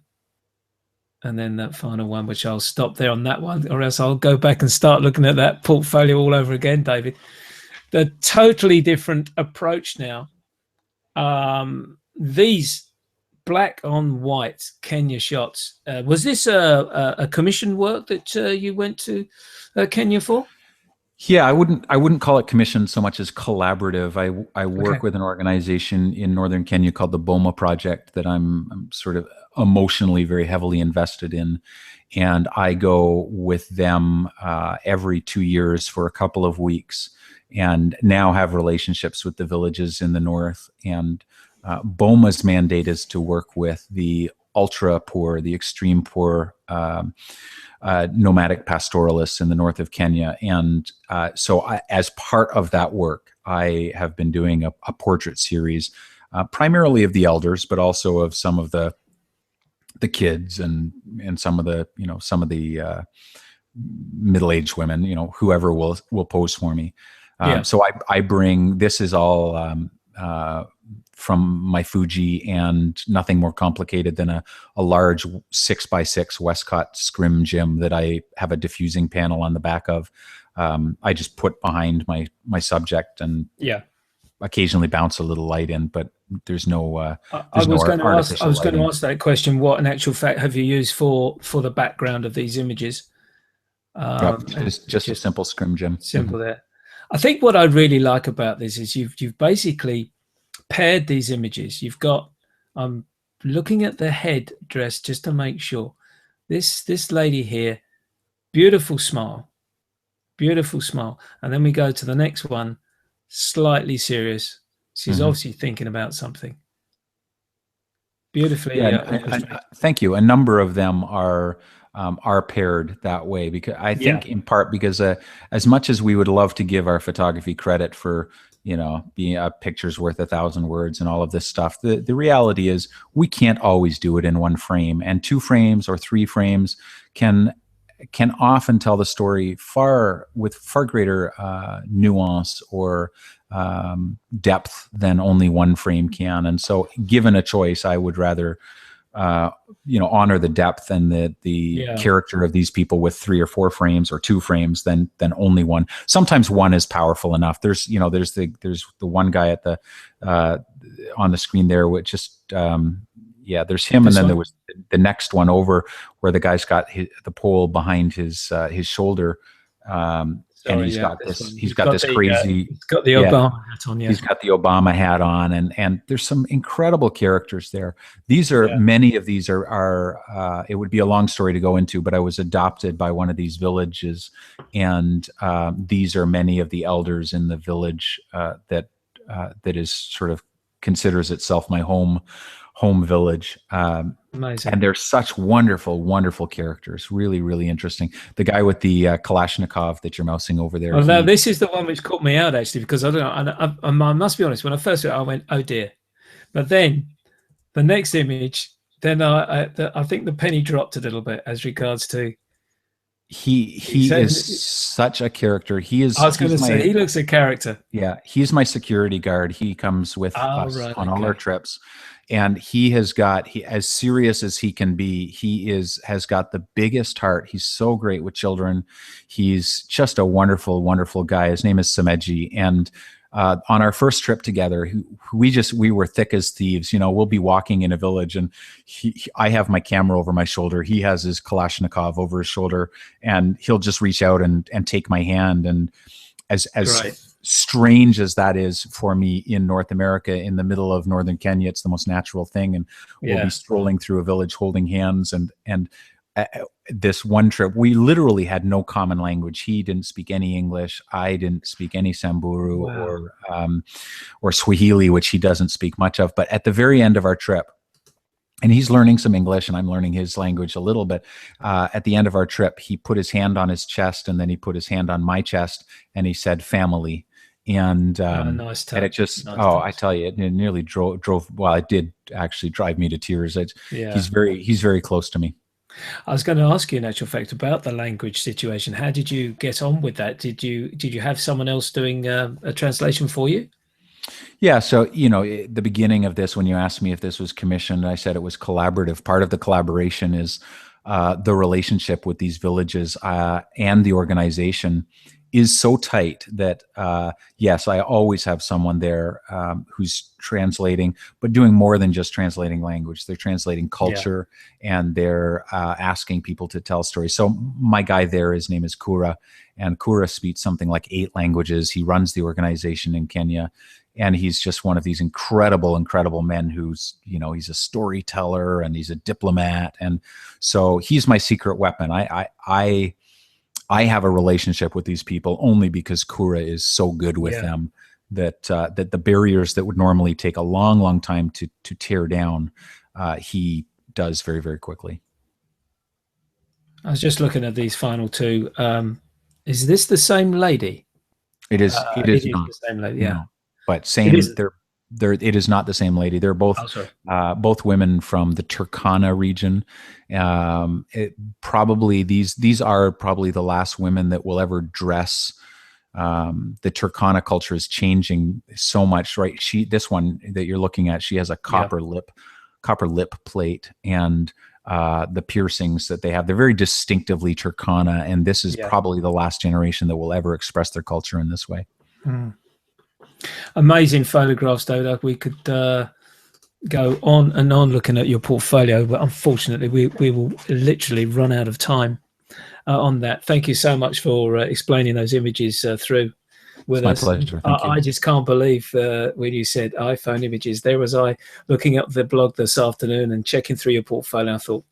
then that final one, which I'll stop there on that one, or else I'll go back and start looking at that portfolio all over again, David. The totally different approach now. These black on white Kenya shots. Was this a commission work that you went to Kenya for? Yeah, I wouldn't call it commission so much as collaborative. I work with an organization in northern Kenya called the Boma Project that I'm sort of emotionally very heavily invested in, and I go with them every 2 years for a couple of weeks, and now have relationships with the villages in the north. And Boma's mandate is to work with the ultra poor, the extreme poor nomadic pastoralists in the north of Kenya. And so as part of that work, I have been doing a portrait series, primarily of the elders, but also of some of the kids and some of the middle-aged women, whoever will pose for me. So I bring, this is all from my Fuji, and nothing more complicated than a large 6x6 Westcott scrim gym that I have a diffusing panel on the back of. I just put behind my subject and occasionally bounce a little light in, but there's no I was going to ask that question. What in actual fact have you used for the background of these images? Just a simple scrim gym. Simple there. I think what I really like about this is you've basically paired these images. You've got, I'm looking at the head dress just to make sure. This lady here, beautiful smile, and then we go to the next one, slightly serious. She's obviously thinking about something. Beautifully. Thank you. A number of them are paired that way, because I think in part because as much as we would love to give our photography credit for being a picture's worth 1,000 words and all of this stuff, the reality is we can't always do it in one frame, and 2 frames or 3 frames can often tell the story with far greater nuance or depth than only 1 frame can. And so given a choice, I would rather honor the depth and the character of these people with 3 or 4 frames or 2 frames than only 1. Sometimes 1 is powerful enough. There's the one guy at the on the screen there, which just there's him, and then there was the next one over where the guy's got the pole behind his shoulder. And he's got this crazy. He's got the Obama hat on. He's got the Obama hat on, and there's some incredible characters there. These are many of these are. It would be a long story to go into, but I was adopted by one of these villages, and these are many of the elders in the village that is sort of considers itself my home home village. Amazing. And they're such wonderful, wonderful characters. Really, really interesting. The guy with the Kalashnikov that you're mousing over there. Well, now this is the one which caught me out, actually, because I don't know. I must be honest. When I first saw it, I went, "Oh dear!" But then the next image, then I think the penny dropped a little bit as regards to. He is such a character. He is. I was going to say he looks a character. Yeah, he's my security guard. He comes with us on all our trips, and he has got, as serious as he can be, has got the biggest heart. He's so great with children. He's just a wonderful, wonderful guy. His name is Sameji, and on our first trip together, we were thick as thieves. You know, we'll be walking in a village, and I have my camera over my shoulder. He has his Kalashnikov over his shoulder, and he'll just reach out and take my hand. And as strange as that is for me in North America, in the middle of northern Kenya, it's the most natural thing. And we'll be strolling through a village holding hands. And this one trip, we literally had no common language. He didn't speak any English. I didn't speak any Samburu or Swahili, which he doesn't speak much of. But at the very end of our trip, and he's learning some English, and I'm learning his language a little bit. At the end of our trip, he put his hand on his chest, and then he put his hand on my chest, and he said, "Family." And nice touch. And it just, I tell you, it nearly drove. Well, it did actually drive me to tears. He's very close to me. I was going to ask you, in actual fact, about the language situation. How did you get on with that? Did you have someone else doing a translation for you? Yeah. So, you know, at the beginning of this, when you asked me if this was commissioned, I said it was collaborative. Part of the collaboration is the relationship with these villages and the organization is so tight that, yes, I always have someone there who's translating, but doing more than just translating language. They're translating culture, and they're asking people to tell stories. So my guy there, his name is Kura, and Kura speaks something like 8 languages. He runs the organization in Kenya, and he's just one of these incredible, incredible men who's, you know, he's a storyteller and he's a diplomat. And so he's my secret weapon. I have a relationship with these people only because Kura is so good with them that the barriers that would normally take a long, long time to tear down, he does very, very quickly. I was just looking at these final 2. Is this the same lady? It is. It is not the same lady. Yeah, no. But same. It is not the same lady. They're both both women from the Turkana region. These are probably the last women that will ever dress. The Turkana culture is changing so much, right? This one that you're looking at, she has a copper lip plate, and the piercings that they have, they're very distinctively Turkana, and this is probably the last generation that will ever express their culture in this way. Amazing photographs, David. We could go on and on looking at your portfolio, but unfortunately we will literally run out of time on that. Thank you so much for explaining those images through with us. My pleasure. Thank you. I just can't believe when you said iPhone images. There was I looking up the blog this afternoon and checking through your portfolio. I thought,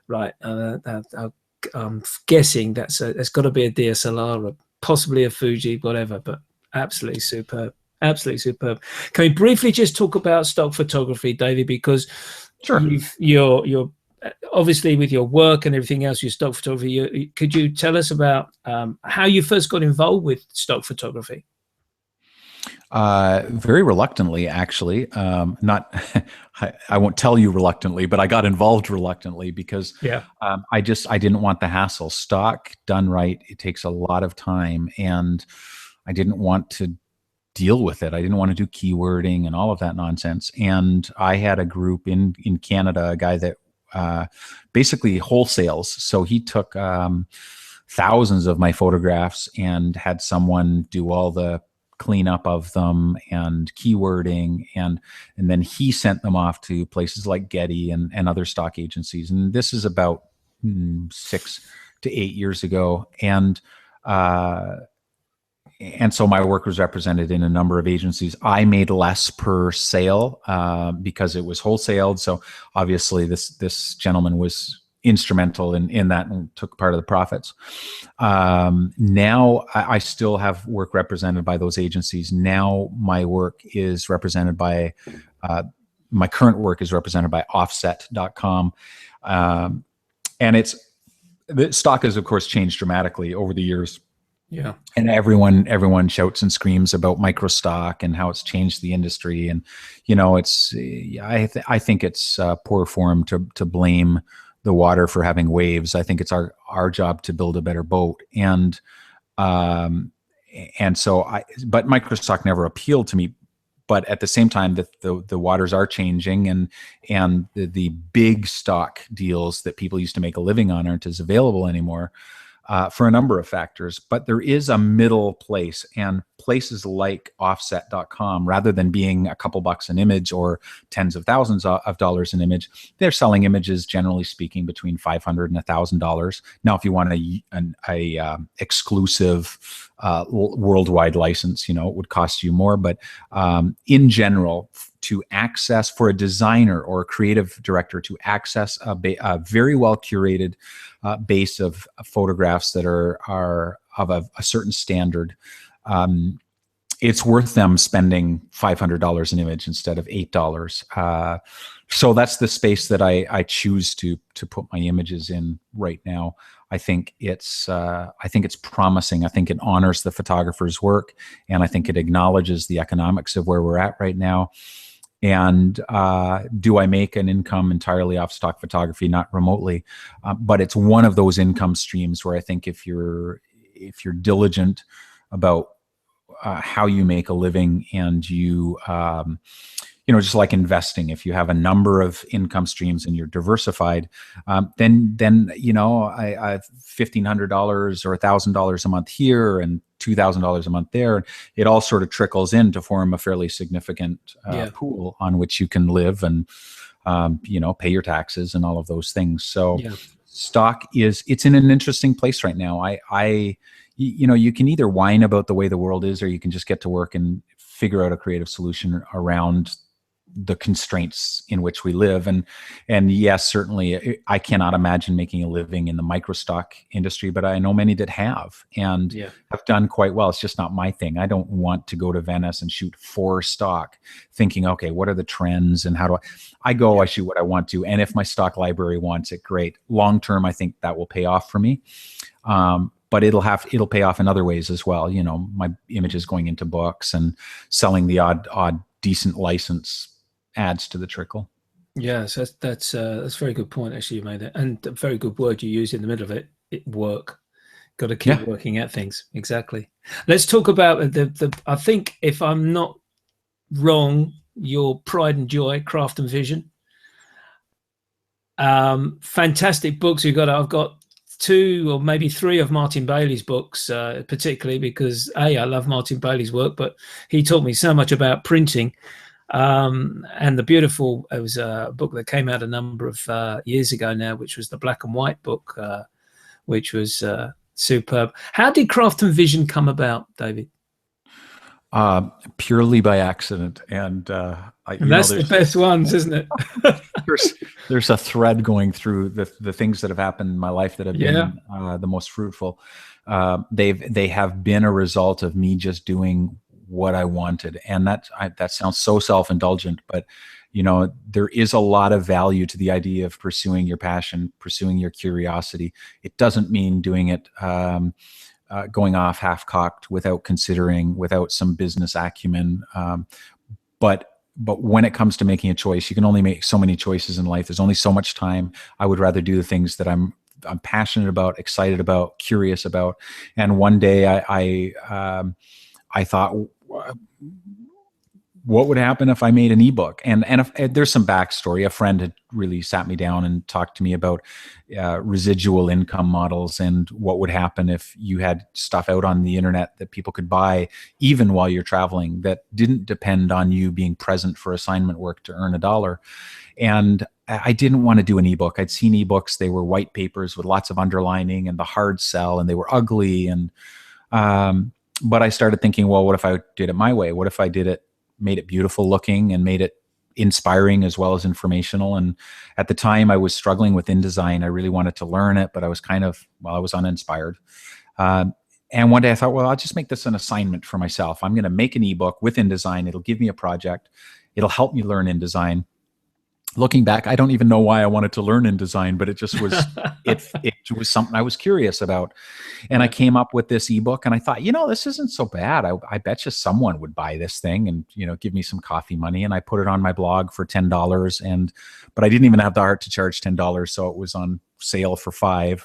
right, I'm guessing that's got to be a DSLR, or possibly a Fuji, whatever, but absolutely superb. Absolutely superb. Can we briefly just talk about stock photography, David? Because you're obviously, with your work and everything else, your stock photography. Could you tell us about how you first got involved with stock photography? Very reluctantly, actually. Not, I won't tell you reluctantly, but I got involved reluctantly because I didn't want the hassle. Stock done right, it takes a lot of time, and I didn't want to deal with it. I didn't want to do keywording and all of that nonsense. And I had a group in Canada, a guy that basically wholesales. So he took thousands of my photographs and had someone do all the cleanup of them and keywording, and then he sent them off to places like Getty and other stock agencies. And this is about 6 to 8 years ago. And so my work was represented in a number of agencies. I made less per sale because it was wholesaled. So obviously this gentleman was instrumental in that and took part of the profits. Now I still have work represented by those agencies. Now my work is represented by my current work is represented by offset.com. And the stock has, of course, changed dramatically over the years. Yeah. And everyone shouts and screams about microstock and how it's changed the industry. And, I think it's poor form to blame the water for having waves. I think it's our job to build a better boat. And so but microstock never appealed to me. But at the same time, that the waters are changing, and the big stock deals that people used to make a living on aren't as available anymore, for a number of factors. But there is a middle place, and places like offset.com, rather than being a couple bucks an image or tens of thousands of dollars an image, they're selling images, generally speaking, between $500 and $1,000. Now, if you want a exclusive worldwide license, it would cost you more. But in general, to access, for a designer or a creative director to access a very well curated base of photographs that are of a certain standard, it's worth them spending $500 an image instead of $8. So that's the space that I choose to put my images in right now. I think it's promising. I think it honors the photographer's work, and I think it acknowledges the economics of where we're at right now. And do I make an income entirely off stock photography? Not remotely, but it's one of those income streams where I think if you're diligent about how you make a living, and you just like investing, if you have a number of income streams and you're diversified, then I $1,500 or $1,000 a month here and $2,000 a month there. It all sort of trickles in to form a fairly significant pool on which you can live and pay your taxes and all of those things. So stock it's in an interesting place right now. You can either whine about the way the world is, or you can just get to work and figure out a creative solution around the constraints in which we live. And yes, certainly I cannot imagine making a living in the microstock industry, but I know many that have and have done quite well. It's just not my thing. I don't want to go to Venice and shoot for stock thinking, okay, what are the trends and how do I shoot what I want to. And if my stock library wants it, great. Long-term, I think that will pay off for me. But it'll pay off in other ways as well. My images going into books and selling the odd decent license adds to the trickle. Yes, that's a very good point. Actually, you made that, and a very good word you used in the middle of it. Work. Got to keep working at things. Exactly. Let's talk about the. I think, if I'm not wrong, your pride and joy, craft and vision. Fantastic books you've got. I've got 2 or maybe 3 of Martin Bailey's books, particularly because I love Martin Bailey's work, but he taught me so much about printing. And it was a book that came out a number of years ago now, which was the black and white book, which was superb. How did craft and vision come about, David? Purely by accident. And that's the best ones, isn't it? there's a thread going through the things that have happened in my life that have been the most fruitful. They have been a result of me just doing what I wanted. And that sounds so self-indulgent, but there is a lot of value to the idea of pursuing your passion, pursuing your curiosity. It doesn't mean doing it going off half-cocked without some business acumen. But when it comes to making a choice, you can only make so many choices in life. There's only so much time. I would rather do the things that I'm passionate about, excited about, curious about. And one day I thought, what would happen if I made an ebook? And there's some backstory. A friend had really sat me down and talked to me about residual income models and what would happen if you had stuff out on the internet that people could buy even while you're traveling that didn't depend on you being present for assignment work to earn $1. And I didn't want to do an ebook. I'd seen ebooks. They were white papers with lots of underlining and the hard sell, and they were ugly. And but I started thinking, well, what if I did it my way? What if I made it beautiful looking and made it inspiring as well as informational? And at the time I was struggling with InDesign. I really wanted to learn it, but I was I was uninspired. And one day I thought, well, I'll just make this an assignment for myself. I'm going to make an ebook with InDesign. It'll give me a project. It'll help me learn InDesign. looking back, I don't even know why I wanted to learn InDesign, but it just was, it was something I was curious about. And I came up with this ebook, and I thought, this isn't so bad. I bet you someone would buy this thing and, give me some coffee money. And I put it on my blog for $10, but I didn't even have the heart to charge $10. So it was on sale for $5,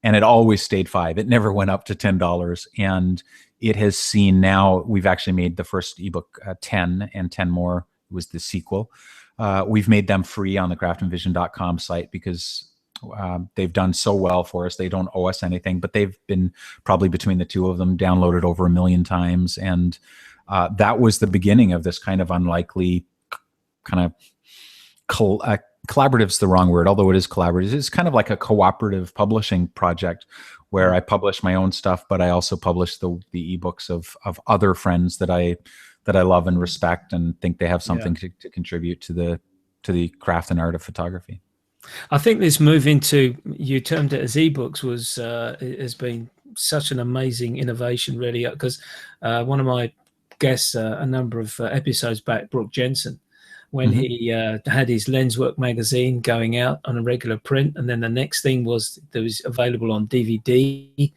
and it always stayed $5. It never went up to $10. And it has seen, now we've actually made the first ebook 10, and 10 more was the sequel. We've made them free on the craftandvision.com site because they've done so well for us. They don't owe us anything, but they've been, probably between the two of them, downloaded over 1 million times. And that was the beginning of this kind of unlikely kind of collaborative's the wrong word, although it is collaborative. It's kind of like a cooperative publishing project where I publish my own stuff, but I also publish the ebooks of other friends that I love and respect and think they have something to contribute to the craft and art of photography. I think this move into, you termed it as ebooks, has been such an amazing innovation, really, because one of my guests a number of episodes back, Brooke Jensen, when he had his Lenswork magazine going out on a regular print, and then the next thing was that was available on DVD.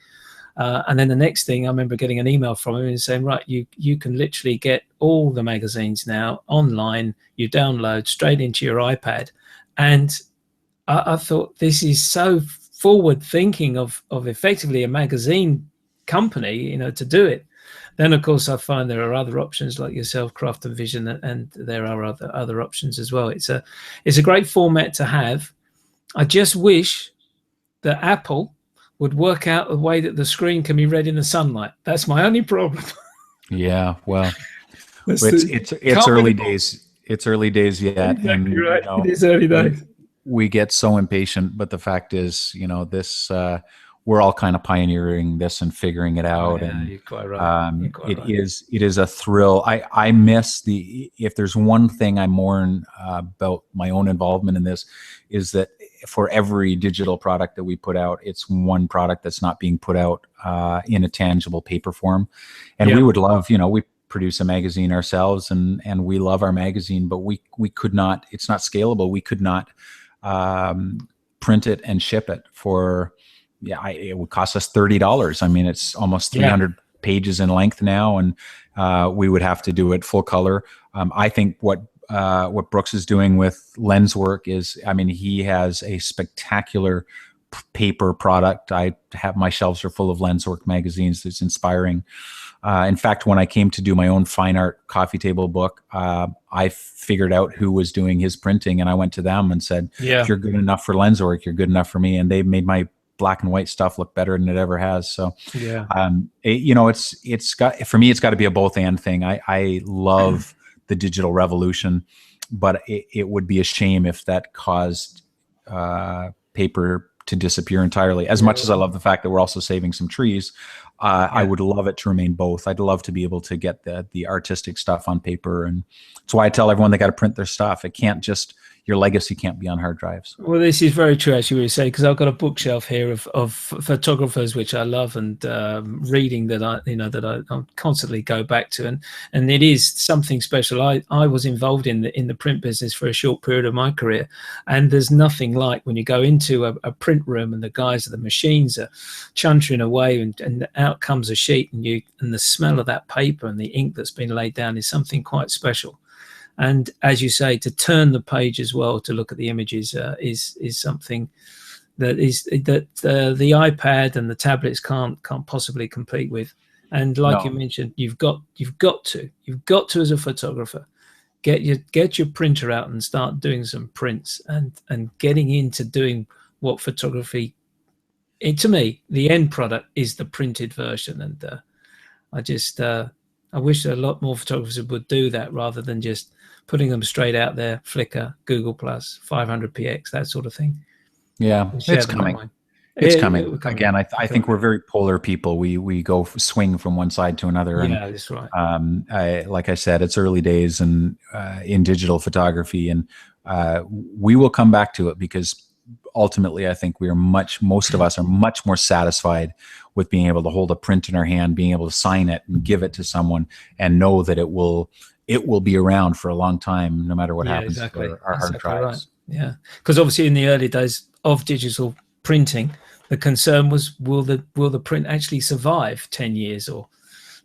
And then the next thing, I remember getting an email from him and saying, right, you can literally get all the magazines now online. You download straight into your iPad. And I thought, this is so forward thinking of effectively a magazine company, to do it. Then, of course, I find there are other options like yourself, Craft and Vision, and there are other options as well. It's a great format to have. I just wish that Apple would work out a way that the screen can be read in the sunlight. That's my only problem. Yeah, well, it's early days. It's early days yet. Exactly, and right. It is early days. We get so impatient, but the fact is, this we're all kind of pioneering this and figuring it out. Yeah, and you're quite right. It is a thrill. I miss if there's one thing I mourn about my own involvement in this, is that for every digital product that we put out, it's one product that's not being put out in a tangible paper form. And we would love, we produce a magazine ourselves, and we love our magazine, but we could not, it's not scalable. We could not print it and ship it for, it would cost us $30. I mean, it's almost 300 pages in length now, and we would have to do it full color. I think what Brooks is doing with Lenswork is, he has a spectacular paper product. My shelves are full of Lenswork magazines. It's inspiring. In fact, when I came to do my own fine art coffee table book, I figured out who was doing his printing, and I went to them and said, if you're good enough for Lenswork, you're good enough for me. And they made my black and white stuff look better than it ever has. So, it's got, for me, it's got to be a both and thing. I love the digital revolution, but it would be a shame if that caused paper to disappear entirely. As much as I love the fact that we're also saving some trees, I would love it to remain both. I'd love to be able to get the artistic stuff on paper, and that's why I tell everyone they got to print their stuff. It can't just, your legacy can't be on hard drives. Well, this is very true, as you were saying, because I've got a bookshelf here of photographers which I love, and reading that I constantly go back to, and it is something special. I was involved in the print business for a short period of my career, and there's nothing like when you go into a print room and the guys at the machines are chuntering away, and out comes a sheet, and the smell of that paper and the ink that's been laid down is something quite special. And as you say, to turn the page as well, to look at the images is something that the iPad and the tablets can't possibly compete with. And like you mentioned, you've got to as a photographer get your printer out and start doing some prints and getting into doing what photography. To me, the end product is the printed version, and I wish a lot more photographers would do that rather than just putting them straight out there, Flickr, Google+, 500px, that sort of thing. Yeah, it's coming. It's coming. Again, I think we're very polar people. We go swing from one side to another. Yeah, that's right. Like I said, it's early days and in digital photography, and we will come back to it, because ultimately I think most of us are much more satisfied with being able to hold a print in our hand, being able to sign it and give it to someone and know that it will it will be around for a long time, no matter what happens to our hard drives. Right. Yeah, because obviously in the early days of digital printing, the concern was, will the print actually survive 10 years or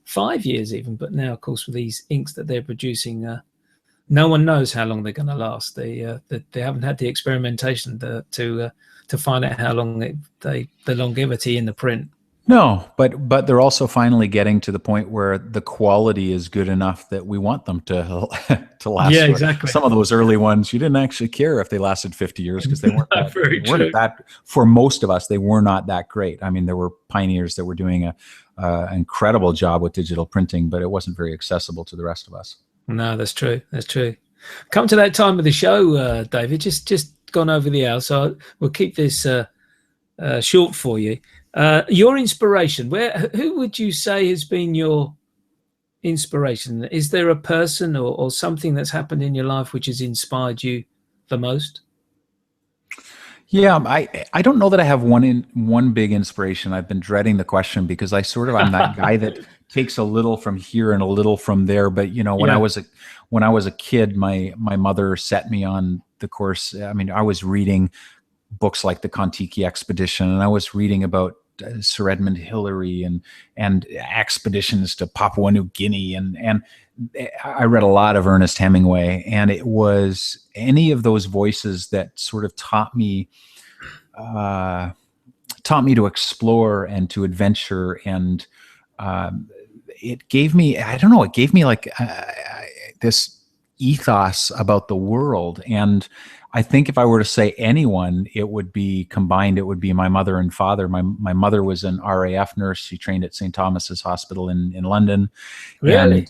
5 years even? But now, of course, with these inks that they're producing, no one knows how long they're going to last. They haven't had the experimentation to find out how long the longevity in the print. No, but they're also finally getting to the point where the quality is good enough that we want them to last. Yeah, exactly. Some of those early ones, you didn't actually care if they lasted 50 years because they weren't that, weren't that, for most of us, they were not that great. I mean, there were pioneers that were doing an incredible job with digital printing, but it wasn't very accessible to the rest of us. No, that's true. That's true. Come to that time of the show, David, just gone over the hour, so we'll keep this short for you. Your inspiration, who would you say has been your inspiration? Is there a person or something that's happened in your life which has inspired you the most? Yeah, I don't know that I have one big inspiration. I've been dreading the question because I'm that guy that takes a little from here and a little from there. But you know, when I was a kid, my mother set me on the course. I mean, I was reading books like the Kon-Tiki expedition, and I was reading about Sir Edmund Hillary and expeditions to Papua New Guinea, and I read a lot of Ernest Hemingway, and it was any of those voices that sort of taught me to explore and to adventure, and it gave me, I don't know, it gave me like this ethos about the world. And I think if I were to say anyone, it would be combined. It would be my mother and father. My mother was an RAF nurse. She trained at St. Thomas's Hospital in London. Really?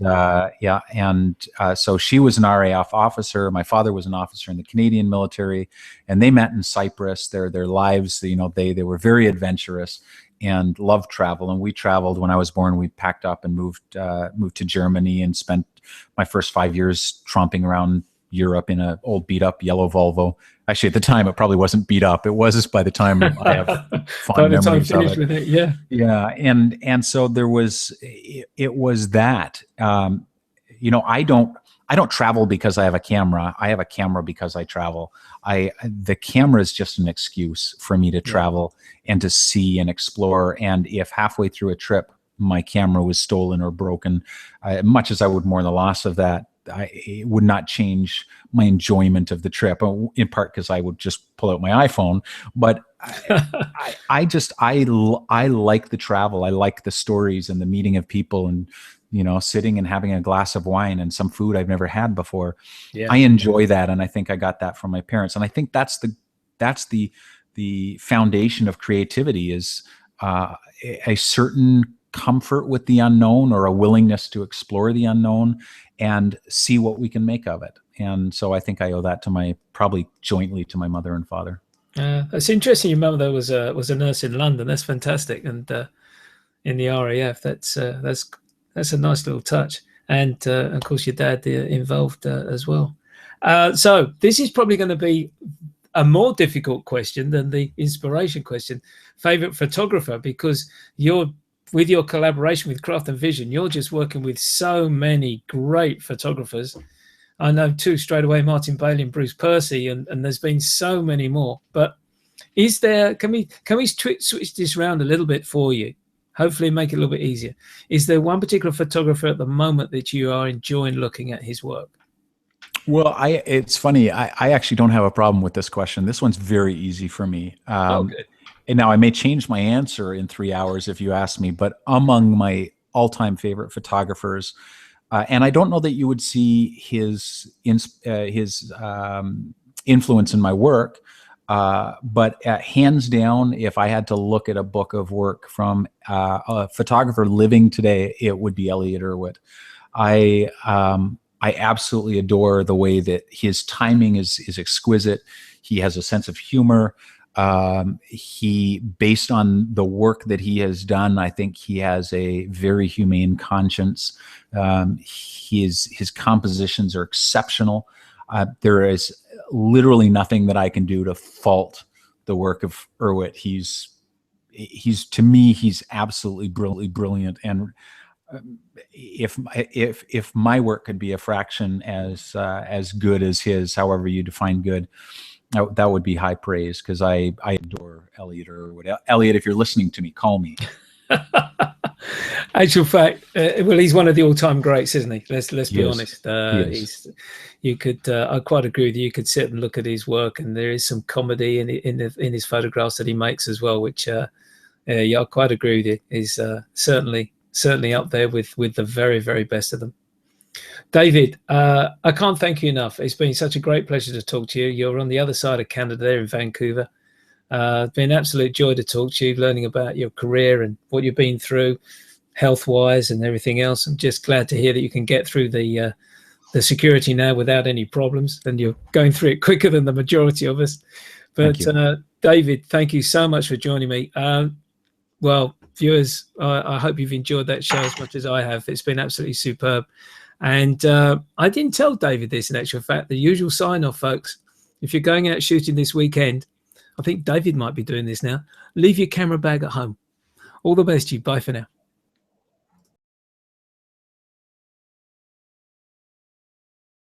And so she was an RAF officer. My father was an officer in the Canadian military, and they met in Cyprus. Their lives, you know, they were very adventurous and loved travel. And we traveled. When I was born, we packed up and moved to Germany and spent my first 5 years tromping around Europe in an old beat up yellow Volvo. Actually, at the time, it probably wasn't beat up. It was by the time I have fond memories of it. With it. Yeah. Yeah. And so there was, it was that, you know, I don't travel because I have a camera. I have a camera because I travel. The camera is just an excuse for me to travel and to see and explore. And if halfway through a trip, my camera was stolen or broken, much as I would mourn the loss of that, it would not change my enjoyment of the trip, in part because I would just pull out my iPhone. But I like the travel. I like the stories and the meeting of people, and, you know, sitting and having a glass of wine and some food I've never had before. Yeah. I enjoy that. And I think I got that from my parents. And I think that's the foundation of creativity, is a certain comfort with the unknown, or a willingness to explore the unknown and see what we can make of it. And so I think I owe that probably jointly to my mother and father. It's interesting. Your mother was a nurse in London. That's fantastic. And in the RAF, that's a nice little touch. And of course, your dad involved as well. So this is probably going to be a more difficult question than the inspiration question. Favorite photographer, because with your collaboration with Craft and Vision, you're just working with so many great photographers. I know two straight away, Martin Bailey and Bruce Percy, and there's been so many more. But can we switch this around a little bit for you? Hopefully make it a little bit easier. Is there one particular photographer at the moment that you are enjoying looking at his work? Well, it's funny. I actually don't have a problem with this question. This one's very easy for me. Good. And now I may change my answer in 3 hours if you ask me, but among my all-time favorite photographers, and I don't know that you would see his influence in my work, but hands down, if I had to look at a book of work from a photographer living today, it would be Elliot Erwitt. I absolutely adore the way that his timing is exquisite. He has a sense of humor. Based on the work that he has done, I think he has a very humane conscience. His compositions are exceptional. There is literally nothing that I can do to fault the work of Erwitt. To me, he's absolutely brilliant. And if my work could be a fraction as good as his, however you define good, that would be high praise, because I adore Elliot Irwood. Elliot, if you're listening to me, call me. Actual fact, well, he's one of the all-time greats, isn't he? Let's be honest. I quite agree with you. You could sit and look at his work, and there is some comedy in his photographs that he makes as well, which I quite agree with you. He's certainly up there with the very, very best of them. David, I can't thank you enough. It's been such a great pleasure to talk to you. You're on the other side of Canada, there in Vancouver. It's been an absolute joy to talk to you, learning about your career and what you've been through, health-wise and everything else. I'm just glad to hear that you can get through the security now without any problems, and you're going through it quicker than the majority of us. But David, thank you so much for joining me. Well, viewers, I hope you've enjoyed that show as much as I have. It's been absolutely superb. And I didn't tell David this, in actual fact. The usual sign-off, folks. If you're going out shooting this weekend, I think David might be doing this now, leave your camera bag at home. All the best to you. Bye for now.